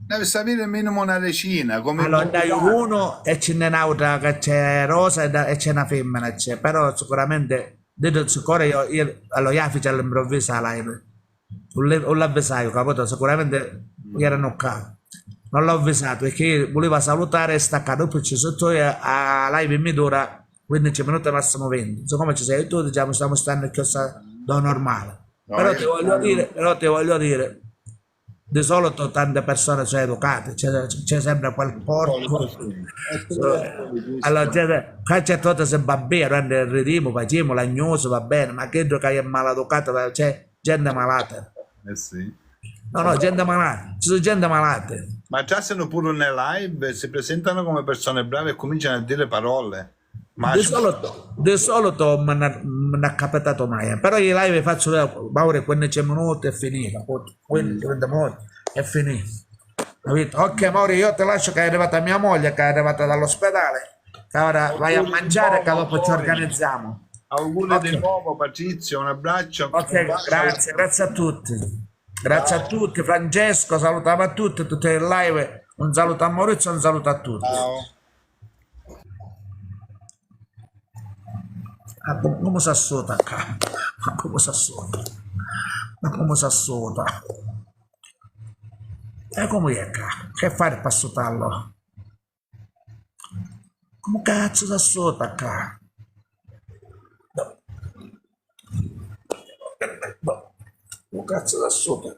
Deve sapere minimo una decina, come i Allora, dai popolari. uno e ce n'è un'altra che c'è rosa e c'è una femmina, c'è. Però sicuramente, detto sicuro, allora, io faccio all'improvviso la live. Non l'avvisaio, capito? Sicuramente erano qua. Non l'ho avvisato perché voleva salutare e staccare, poi ci sotto a live mi dura 15 minuti massimo 20. Siccome ci sei tu, diciamo, stiamo stando che da normale. No, Però ti voglio dire, di solito tante persone sono educate, c'è sempre quel porco. Allora, qua c'è tutto se bambino, ridiamo, facciamo, l'agnosi, va bene, ma che è maleducato, c'è gente malata. sì. No, gente malata, ci sono gente malata. Ma già sono pure nelle live, si presentano come persone brave e cominciano a dire parole. Ma Di solito non è capitato mai, però io live faccio paura 15 minuti e finita, 30 minuti e finita. Capito? Ok, Mauri, io ti lascio che è arrivata mia moglie, che è arrivata dall'ospedale, che ora vai a auguri di mangiare, che nuovo, dopo ci Tori. organizziamo. Auguri di Ok, nuovo, Patrizio, un abbraccio. Un ok, bacio a grazie a tutti. tutti. Grazie a Ciao. tutti, Francesco, salutiamo a tutti in live, un saluto a Maurizio, un saluto a tutti. Ciao. Ah, come si assoda qua? Ma come si assoda? Ma come si assoda? E come è qua? Che fare per assodarlo? Come cazzo si assoda qua? No. Come cazzo si assoda?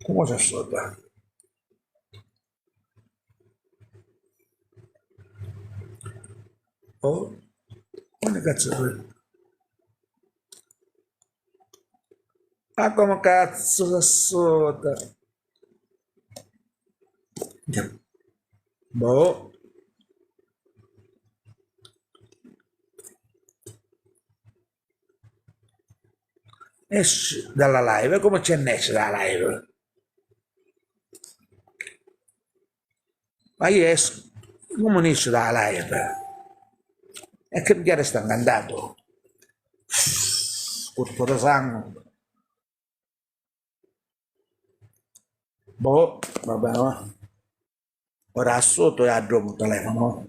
Come si assoda? Oh, come cazzo è? Ma come cazzo si assota? Boh. Esci dalla live, come ce ne esce dalla live? Ma io esco, come ne esco dalla live? E che mi sta andando? Corpo da sangue. Boh, vabbè, no? Ora sotto e a dopo il telefono.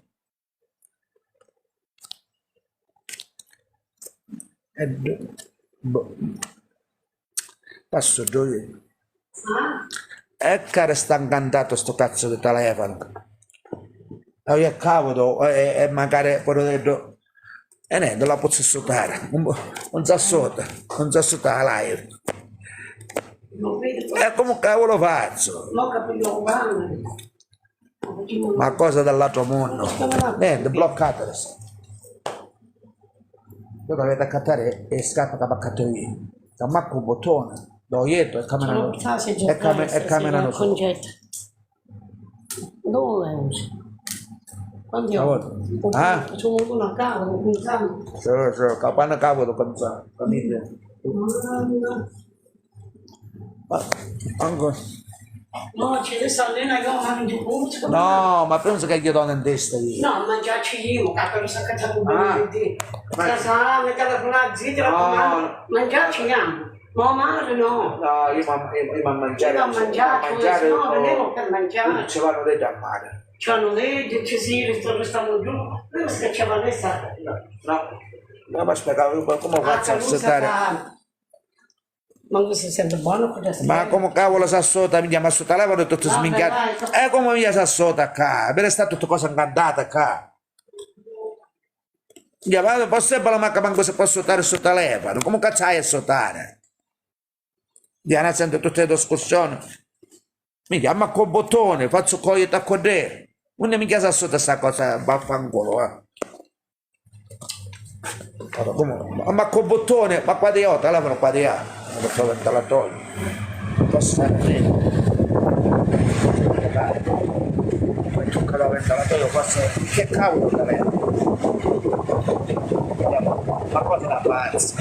E boh. Passo io. E che sta incantato sto cazzo di telefono. E io cavolo, e magari poi ho detto, e niente, la posso sotare. Non si assota, non si assota la live. E come cavolo faccio? Ma cosa dall'altro mondo? Niente, bloccate adesso. Voi dovete accattare e scappa che va accattare via. Da macco un bottone, do dietro e camminano. E camminano su. Dove usi? Quando Ah? sono una casa, non pensavo. Sì, capanna cavolo con ma ancora. No, ci deve stare una gomma in giù. No, ma penso che gli do in testa io. No, mangiarci io, capo lo saccato Ah. bene. Casa, mi telefonare, zitto, mangiarci io. No, madre no. No, io a mangiare. Io a mangiare, no, venivo per mangiare. Ci vanno detto a mare. C'hanno legge, ci si restano giù. Io schiacciava questa. No, ma spiegavo come faccio a saltare. Ma lui si sente buono con questa. Ma come cavolo si assota, mi chiama sotto telefono e tutto sminchiato. E come mi si assota qua? Per stare tutte cose incantate qua. Ma possibile manco se posso assotare sul telefono? Come cazzo hai a assotare? Diana sente tutte le discussioni. Mi chiama col bottone, faccio cogliere a correre. Non mi chiama sotto questa cosa, vaffanculo, Ma col bottone, ma qua di io, telefono qua di io. Non te la tolgo. Posso stare bene. Poi tocca la ventilatoio, che cavolo telefono? Ma cosa la pazza?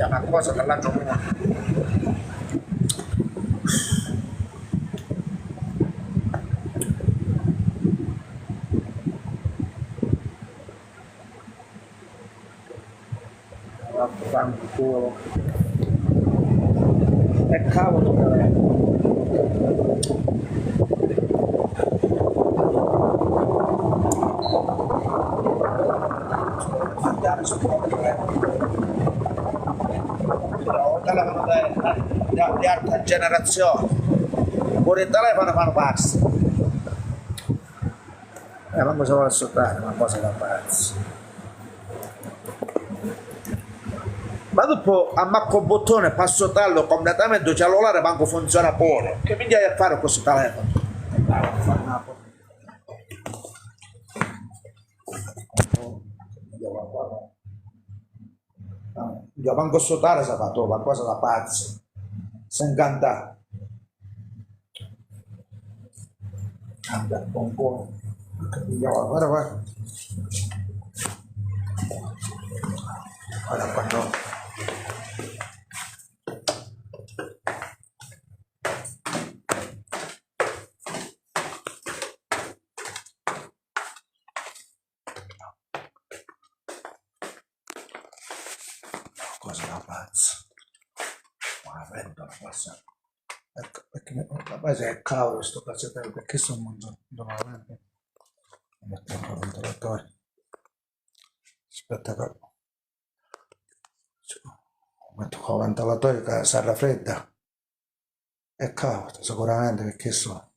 Ma cosa dall'altro mondo? Fanculo. E cavolo andare su però telefono di alta generazione pure il telefono fanno pazzi manco se vuole assolutare ma cosa da pazzi. Ma dopo ammacco il bottone, passo tallo completamente, il cellulare manco funziona pure. Che mi devi a fare con questo telefono? Io manco sotare si è fatto qualcosa da pazzo. Si è incantato. Cambia un po'. Guarda, guarda. Guarda quando... Cosa da pazzo. Ma vendola passa. Ecco, perché la base è cavolo sto cazzetto, perché sono mangiando normalmente. Mettiamo il ventilatore. Aspetta che metto con il ventilatore che si raffredda. E cavolo, sicuramente perché sono.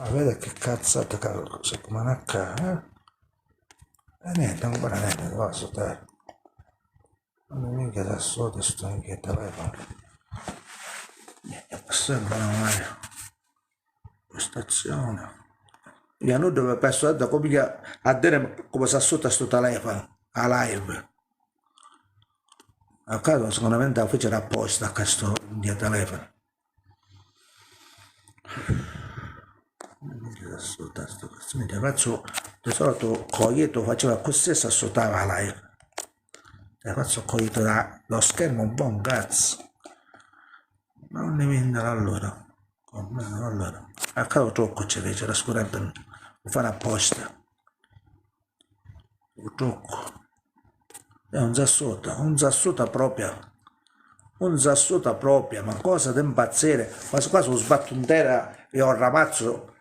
Ma vedi che cazzata c'è come una cara, eh? E niente, ancora niente, va a sottare. Non mi mica da sotto sto anche telefono. Niente, sembra una stazione. Io non dove penso da come a dire come sta sotto sto telefono, a live. A caso sicuramente la fecero apposta a questo mio telefono. Quindi faccio di solito coglieto faceva così e si assotava la live. Faccio coglieto dallo schermo un buon cazzo. Ma non ne vendono allora. Allora. A caso troppo c'era sicuramente lo fanno apposta. Lo tocco. È un zassota proprio. Un zassota proprio, ma cosa da impazzire. Quasi quasi lo sbatto intera e ho ramazzo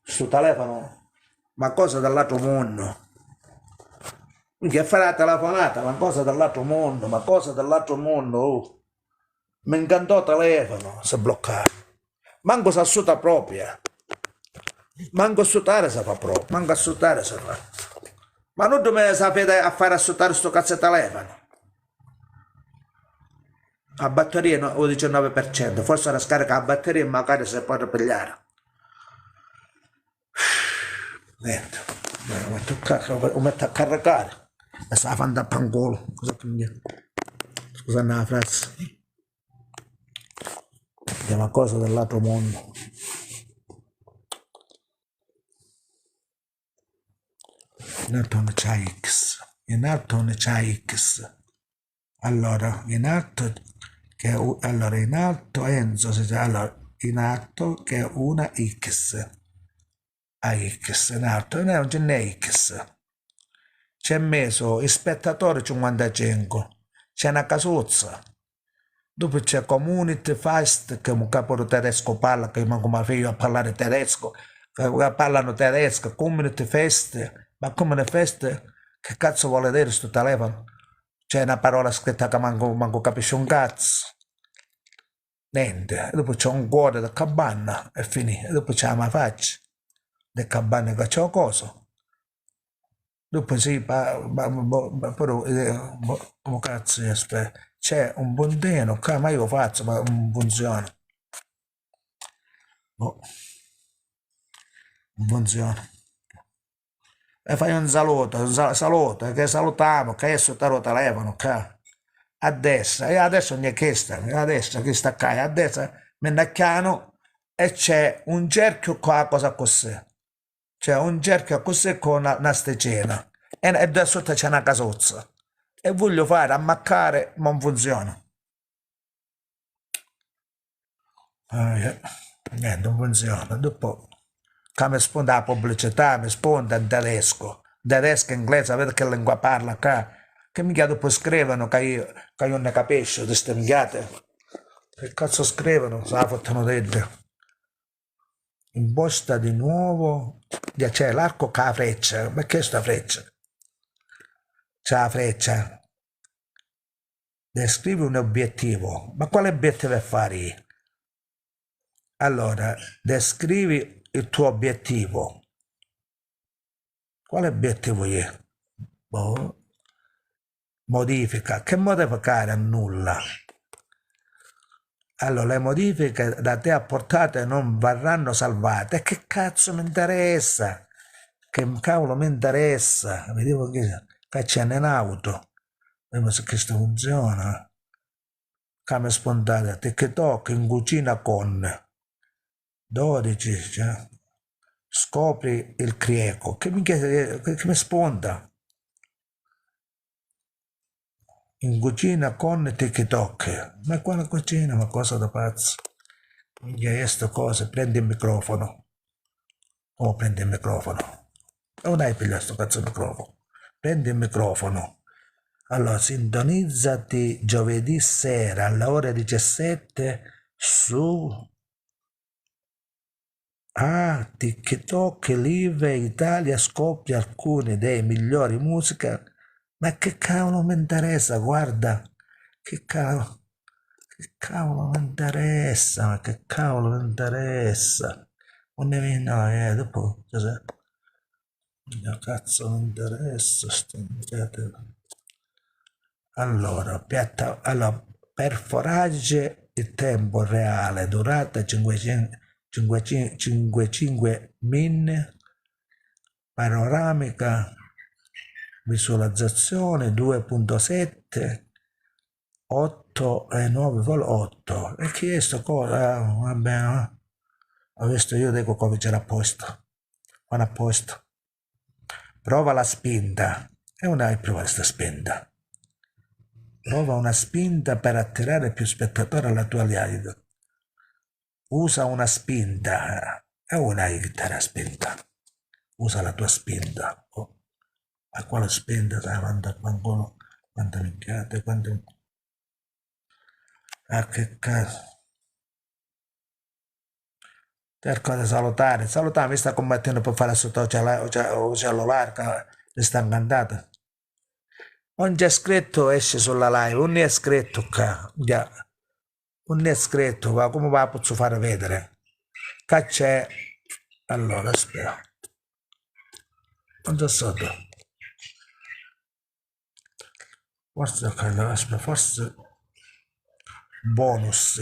sto telefono, ma cosa dall'altro mondo. Che fare la telefonata, ma cosa dall'altro mondo, ma cosa dall'altro mondo. Oh. Mi incantò il telefono, si è bloccato. Manco si assuta propria. Manco assutare si fa proprio, manco assutare si fa. Ma non dove sapete a fare assutare sto cazzo di telefono? La batteria no, o 19%, forse la scarica la batteria e magari si può pigliare. Niente, lo metto a caricare e se la fanno da pangolo. Scusate la frase. È una cosa dell'altro mondo. In alto non c'è X. In alto non c'è X. Allora, in alto in alto Enzo, allora, in alto che è una X. A X, in alto, non ce n'è X. C'è messo il spettatore 55, c'è una casuzza. Dopo c'è Community Fast, che un capo tedesco parla, che manco mi figlio a parlare tedesco, che parlano tedesco, Community Fest, ma Community Fest, che cazzo vuole dire sto telefono? C'è una parola scritta che manco capisce un cazzo. Niente, dopo c'è un cuore da cabana e finì, dopo c'è la faccia del cabana che c'è coso. Dopo sì, però come cazzo aspetta, c'è un bondino, ma io lo faccio, ma non funziona. Boh. Non funziona. E fai un saluto, che salutiamo, che è sotto il telefono, che a destra, e adesso non è questa, a destra, che sta qua, a destra, mi indacchiano e c'è un cerchio qua, cosa così. C'è un cerchio così con una stecena e da sotto c'è una casozza e voglio fare ammaccare ma non funziona. Niente, non funziona. Dopo che mi sponda la pubblicità, mi sponda in tedesco, inglese, vedete che lingua parla qua, che mica dopo scrivono che io non ne capisco di queste minchiate. Che cazzo scrivono? Se la fottono dentro. Imposta di nuovo, c'è l'arco con la freccia, ma che è sta freccia? C'è la freccia. Descrivi un obiettivo, ma quale obiettivo è fare? Allora, descrivi il tuo obiettivo. Quale obiettivo è? Boh. Modifica. Che modificare? Nulla. Allora, le modifiche da te apportate non verranno salvate. Che cazzo mi interessa? Che cavolo mi interessa? Vedevo che c'è in auto. Vediamo se questo funziona. Come spontanea. TikTok in cucina con 12. Cioè. Scopri il crieco. Che mi sponda? In cucina con TikTok. Ma quale cucina? Ma cosa da pazzo? Minchia, sto cose, prendi il microfono. Oh, prendi il microfono. Non hai pigliato sto cazzo di microfono. Prendi il microfono. Allora, sintonizzati giovedì sera alle ore 17 su TikTok Live Italia, scopri alcune dei migliori musica. Ma che cavolo mi interessa, guarda, che cavolo mi interessa, ma che cavolo mi interessa, No, dopo, cos'è? No, cazzo, non interessa, allora, per foraggi il tempo reale, durata 55 min, panoramica, visualizzazione 2.7, 8 e 9,8. E chi è sto cosa? Vabbè, ho visto io dico come c'era apposta. Vanno apposta. Prova la spinta. E una è prova questa spinta. Prova una spinta per attirare più spettatori alla tua live. Usa una spinta. E una chitarra spinta. Usa la tua spinta. Oh. A quale spinta? Sai quante minchiate, quante... Ah, che cazzo. Cerco di salutare. Salutare, mi sta combattendo per fare sotto il cellulare, che sta incantato. Non c'è scritto esce sulla live, non è scritto qua. Già. Non è scritto, ma come va posso fare vedere? Qua c'è. Allora, aspetta. Non c'è sotto. Forse, aspetta, forse bonus.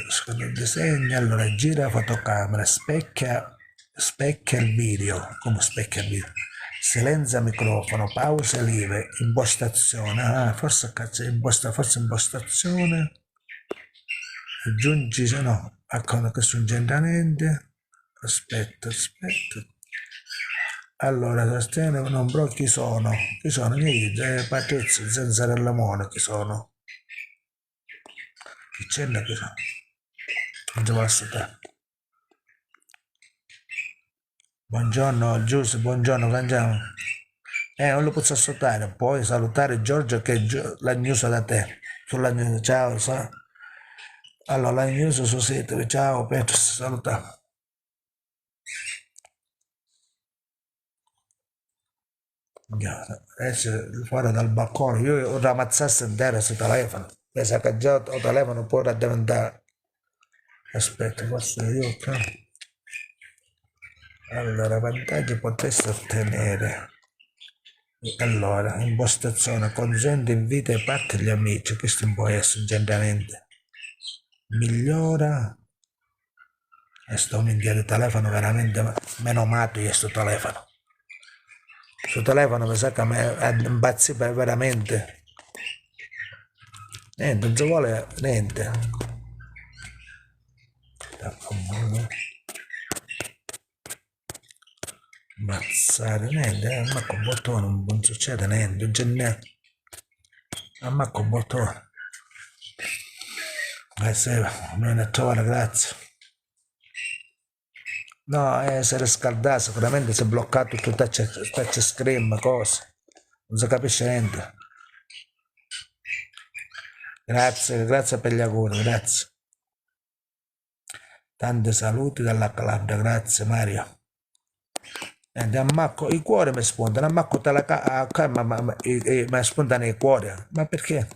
Secondo il disegno, allora gira fotocamera, specchia il video, come specchia il video, silenzia microfono, pause live, impostazione, forse cazzo, forse impostazione, aggiungi, se no, ecco che sono niente, aspetta, allora, sostiene, non pro chi sono, niente, Patrizio, Zenzarella Mona, chi sono? Chi c'è che sono? Non ci posso stare. Buongiorno Giuseppe, buongiorno, cangiamo. Non lo posso ascoltare, puoi salutare Giorgio che la news da te. Sulla news, ciao, allora la news su sito, ciao Petro, saluta. Esce fuori dal balcone, io ho rammazzato intero su telefono, mi sa che già il telefono può diventare. Aspetta, forse io qua. Allora, vantaggi potresti ottenere. Allora, impostazione, consente, invita e parte agli amici, questo non può essere generalmente. Migliora. E sto minchia di telefono veramente menomato io sto telefono. Sto telefono mi sa che mi impazzi veramente. Niente, non si vuole niente. Ammazzare niente, ma con bottone non succede niente, non c'è niente. Ma con bottone. Sì, mi viene a trovare, grazie. No, si è riscaldato, sicuramente si è bloccato tutto touch screen, cose. Non si capisce niente. Grazie per gli auguri, grazie. Tanti saluti dalla Calabria, grazie Mario. Ammacco, i cuori mi spuntano, ammacco mi spuntano i cuori, ma perché?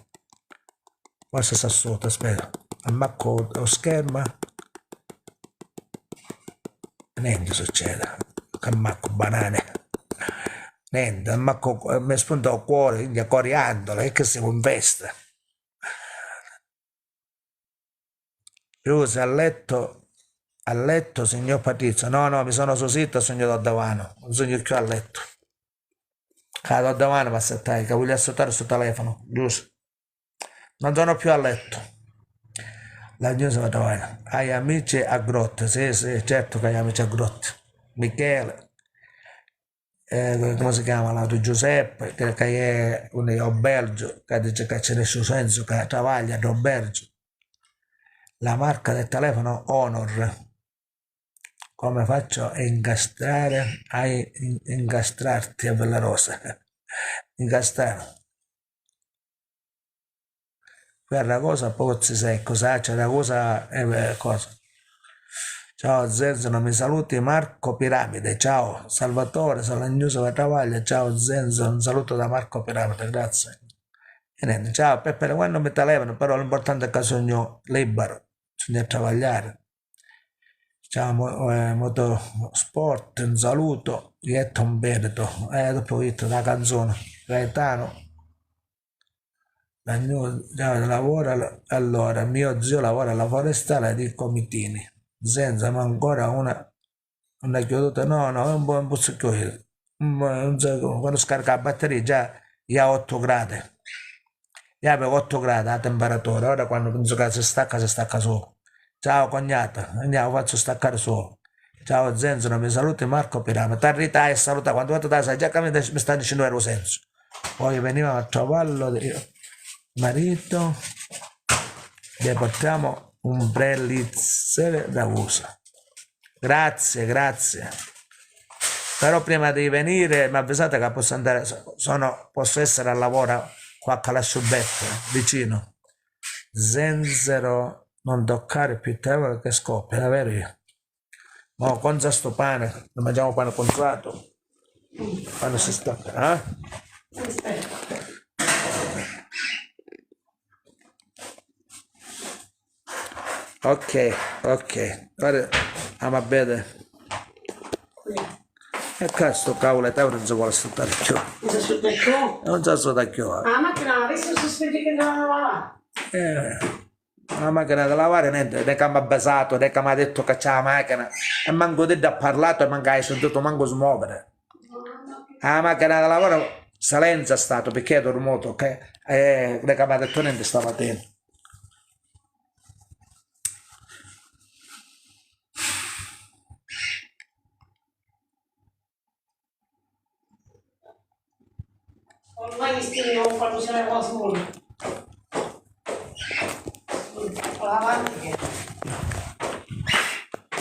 Forse sta sotto, aspetta, ammacco lo schermo, niente succede, ammacco banane, niente, ammacco, mi spunta il cuore, coriandolo, e che si investe. Chiuso a letto, signor Patrizio. No, mi sono sul sito, signor Doddavano. Non sono più a letto. Doddavano, ma aspettare, che voglio ascoltare sul telefono, giusto? Non sono più a letto. La news va davanti. Hai amici a grotte? Sì, certo che hai amici a grotte. Michele, come si chiama l'altro? Giuseppe, che è un albergo, che dice che c'è nel suo senso, che lavora ad albergo. La marca del telefono Honor. Come faccio a incastrarti a Bella Rosa? Incastrare. Qui a Ragosa Pozzi Secco, c'è Ragosa e cosa? Ciao Zenzo, non mi saluti? Marco Piramide, ciao Salvatore, sono in news per Travaglia, ciao Zenzo, un saluto da Marco Piramide, grazie. E niente, ciao Peppe, quando mi telefono, però l'importante è che sogno libero a lavorare. Facciamo motorsport, un saluto, dietro un Veneto, dopo ho visto la canzone, Gaetano, lavora, allora, mio zio lavora alla forestale di Comitini, senza ma ancora una chiuduta, no, è un buon buzzicchio, quando scarica la batteria già a 8 gradi, già per 8 gradi la temperatura, ora quando penso che si stacca solo. Ciao cognata, andiamo, faccio staccare solo. Ciao Zenzano, mi saluti Marco Pirama. T'arrita e saluta, quando volta sai già che mi sta dicendo ero senso. Poi veniva a trovarlo, marito, gli portiamo un brellizze da USA. Grazie. Però prima di venire mi avvisate che posso andare, posso essere al lavoro qua a Calasciubetto, vicino. Zenzero, non toccare più tavolo che scoppia, è vero io. Ma con sto pane, non mangiamo pane congelato. Quando si stacca, eh? Ok. Ora andiamo a bere. E cazzo, cavolo, e non si vuole stare più. Non si sta più. La macchina adesso si spende che non lavare. La macchina da lavare niente, ne che mi ha basato, ne che mi ha detto che c'è la macchina e manco te ha parlato e manco hai sentito manco smuovere. La macchina da lavoro silenzio è stato perché è dormito, ok? Ne che mi ha detto niente stamattina. Ormai stiamo quando se ne va solo.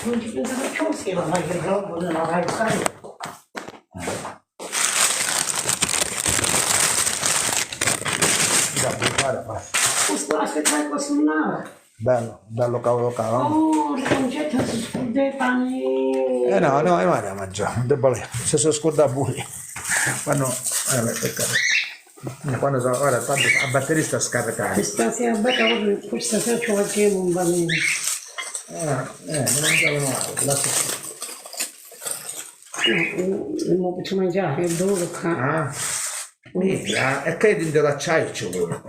Non ci pensavo più se non vai che roba, non la vai a fare. Da buttare fa. Questo aspettare questo non Bello cavolo. Oh, il concetto si scude i pani. No, io vado a mangiare, non devo lì. Se sono scordato pure. Quando sono, ora tanto a batteria sta scaricando. Stasera questa sera ci facciamo un bambino. Non mangiavo male, lascia. Non posso mangiare, è duro. E che dentro l'acciaio ci vuole.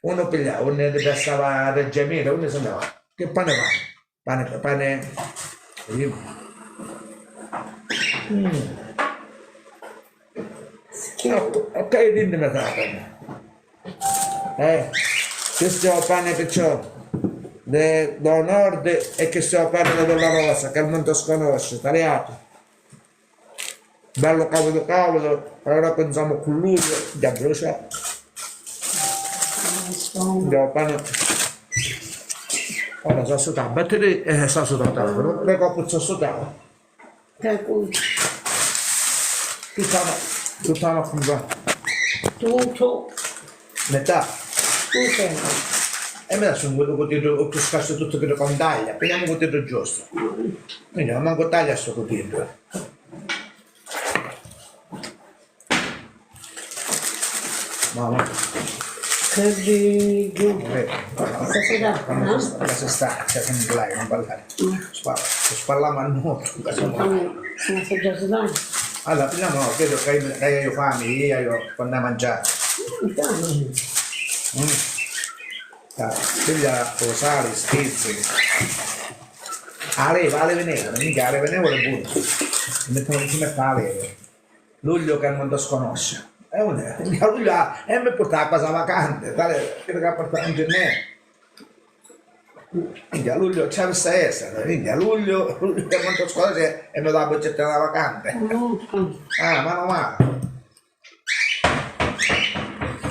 Uno pigliava, uno passava a Reggio Emilia, uno se andava. Che pane fa? Pane. Ok, ditemi questo è il pane che c'ho da nord e questo è il pane della rosa che il mondo sconosce, tagliato. Bello cavolo, allora pensiamo con lui, già bruciato. Andiamo pane. Ora sono asciuttato, batteria sono asciuttato, le coppe sono asciuttate. Tutta la funda. Tutto. Metà. Tutto. E me la sono voluto che scasso tutto che con taglia, prendiamo un cotino giusto. Quindi non manco taglia sto cotino. Mamma. Che di giù. Stasera, no? Se sta, c'è sempre lei, non parlare. Parliamo a noi. Ma sei già stato? Allora, prima no, vedo che io fame, io quando a mangiare. Figlia, sale, schizzi. Ale venevole, mica ale venevole è buono. Mettono insieme a ale. Luglio che il mondo sconosce. Luglio e mi porta a casa vacante, tale che ha portato in gennaio. Quindi a luglio c'è questa essere, quindi a luglio che molto sconosce e mi dà la boccetta della vacante. Mano male.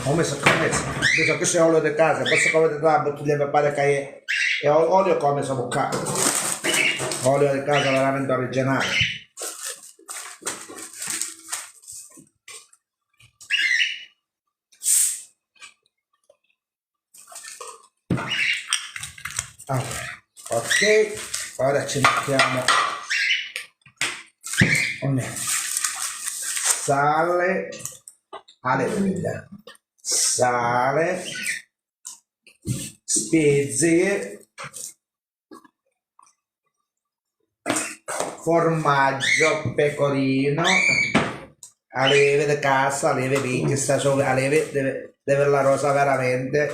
Ho messo, questo è olio di casa, posso come la bottiglia per fare che è olio come si boccato. Olio di casa veramente originale. Allora, ok, ora ci mettiamo sale, sale, spezie formaggio, pecorino, a lieve di casa, a lieve lì, sta solo, a lieve deve la rosa veramente,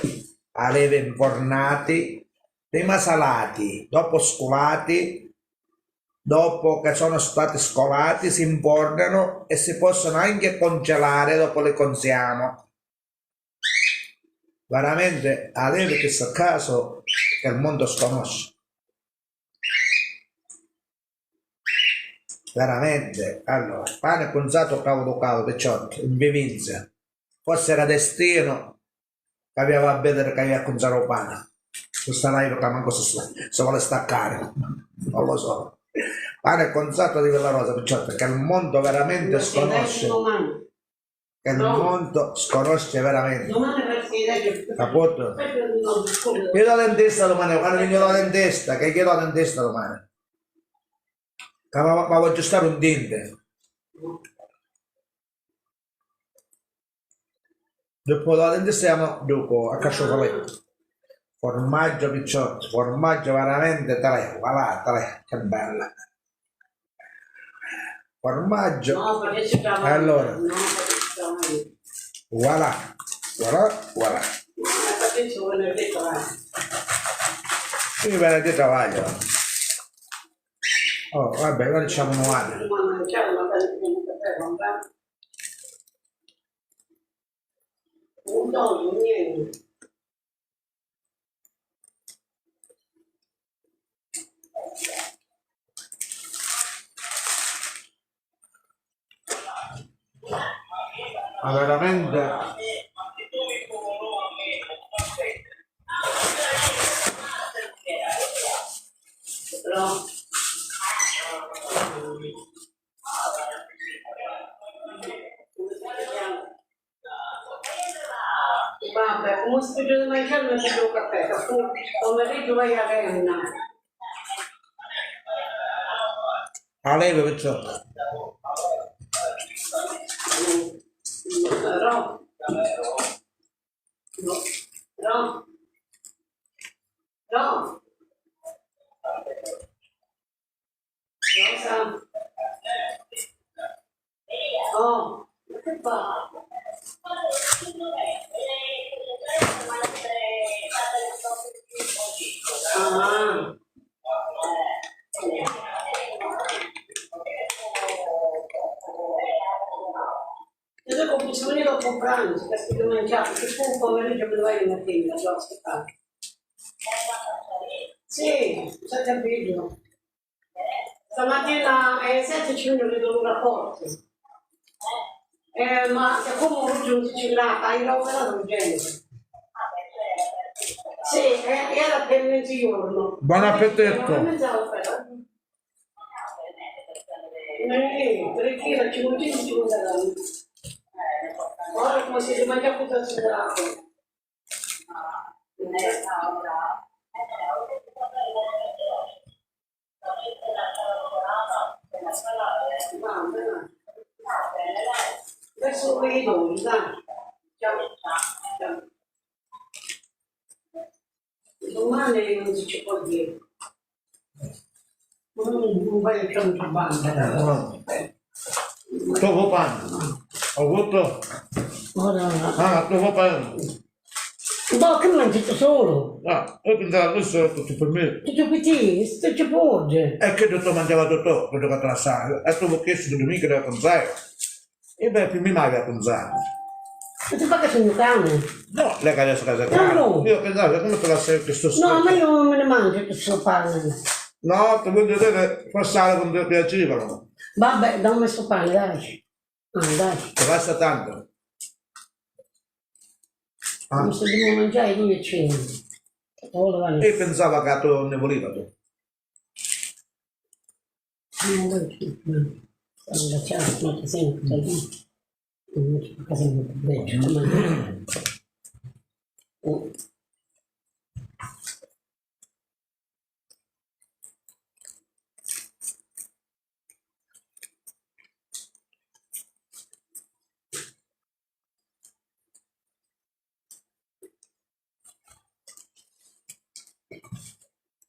a lieve infornati, prima salati, dopo scolati, dopo che sono stati scolati si infornano e si possono anche congelare dopo le consiamo. Veramente a lieve questo caso che il mondo sconosce. Veramente, allora, pane conzato cavolo picciotti, in Vivinzia. Forse era destino che aveva a vedere che aveva conzato il pane. Questa live che manco se vuole staccare, non lo so. Pane conzato di Villa Rosa, picciotti, che il mondo veramente sconosce. Che il mondo sconosce veramente. Capito? Io do dentista domani, quando vengo da dentista, che chiedo da dentista domani? Che mi voglio aggiustare un dente. Dopo la dentista siamo dopo a Casciofoletto. Formaggio picciotti, formaggio veramente tre, voilà, tre, che bella. Formaggio. Allora. Voilà, voilà, voilà. Quindi viene di travaglio. Oh, vabbè, ora diciamo 90. Ma veramente vabbè, come si può mangiare non c'è un caffè, pomeriggio vai a renna. a lei perciò. No. Rosa. Oh, che fa? Ah. Io devo venire dopo pranzo, perché devo mangiare, che poi un pomeriggio mi dovrai mattina, devo aspettare. Sì, c'è capito. Stamattina alle 7 ci vedo vedo un rapporto. Ma come un raggiunto ci grata, hai lavorato un genere. Sì, era per mezzogiorno. Buon appetito. 3 kg, 550 grammi. Ora come si mangia tutto assicurato. Adesso vedo, dai. Ciao. Domani non si può dire. Non vai a fare un banco. Trovo pane. Ho avuto. Ah, trovo pane. Ma che mangi solo? Ah, io pensavo adesso tutto per me. Tutto piccino, sto ci porge. E che tutto mangiava tutto, quello che trassare. E trovo che si domenica da pensare. E beh, più mi mai da pensare. Ma ti fa che sono cane? No, lei che adesso casa No. Io pensavo che come te la sei questo No, ma io non me ne mangio questo pane. No, ti voglio dire, passare con te piacevano. Vabbè, dammi questo pane, dai. Dai. Ti basta tanto. Non si devo mangiare 2 e 100. E pensava che tu ne voleva tu. Non voglio più. La ciao, ma ti sento lì. Non ci fa sempre bene.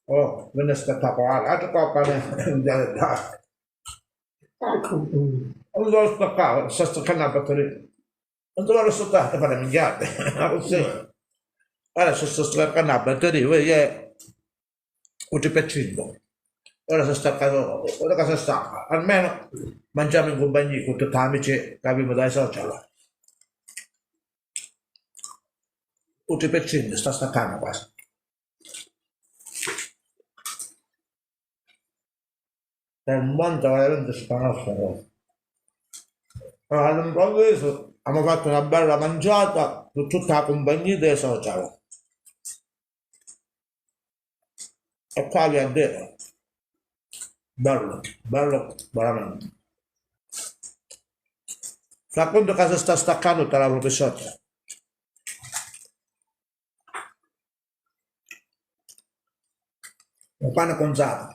Oh, non è spettacolare. Altro qua pane. Non lo staccavo, sta staccando la batteria. Non te l'ho staccata per le minchiate. Così. Adesso sto staccando la batteria, vedi che un peccino. Ora si stacca, ora che si stacca. Almeno mangiamo in compagnia con tutti gli amici che abbiamo dai social. Un peccino sta staccando quasi. È un mondo veramente spanoso. Allora, all'improvviso abbiamo fatto una bella mangiata con tutta la compagnia dei social. E qua vi ha detto, bello, bello, veramente. Fra quanto che si sta staccando te la professore? Un pane con sale.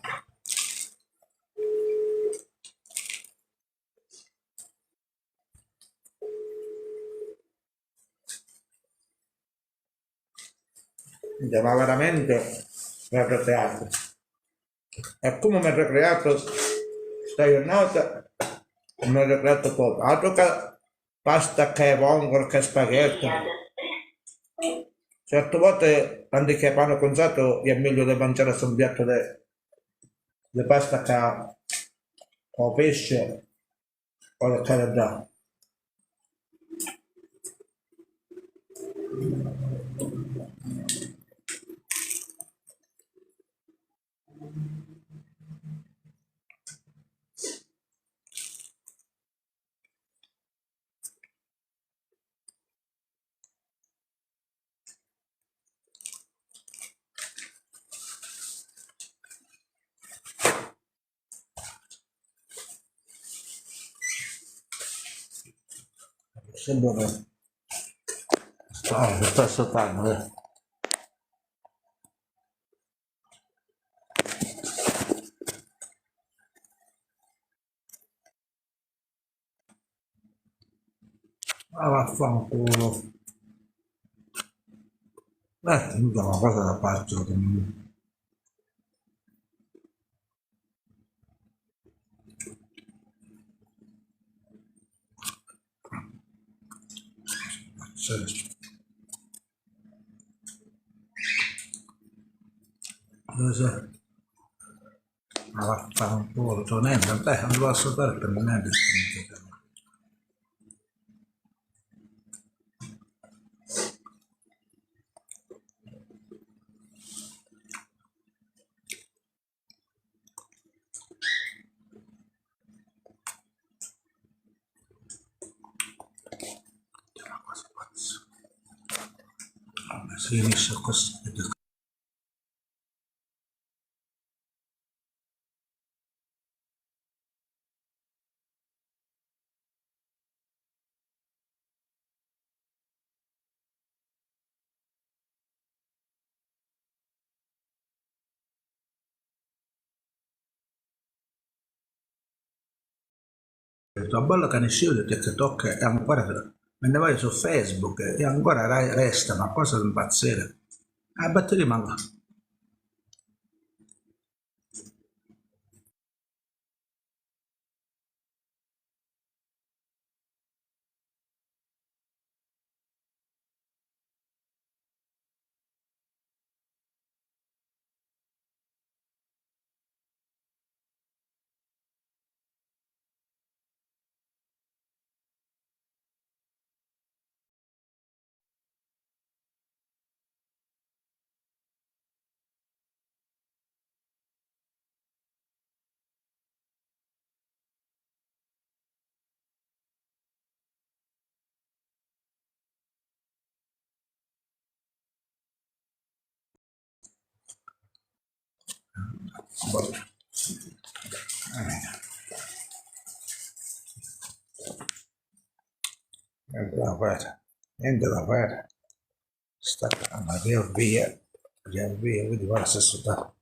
Ma veramente mi ha recreato. E come mi ha recreato sta giornata, mi ha recreato poco. Altro che pasta che vongole, che spaghetti. Certe volte, quando che pane conzato, è meglio di mangiare su un piatto di pasta o pesce o di carne già. Sembra che sta saltando, Ah, vaffanculo. Mica una cosa da faccio. Cosa? Ma vaffanculo, non è, vabbè, non lo posso fare per non è distinto. Si inizia così. La bella canzone di TikTok è ancora, me ne vai su Facebook e ancora resta una cosa da impazzire. La batteria manca. Niente da fare, niente da fare. Sta via, via, via, vedi guarda se sta.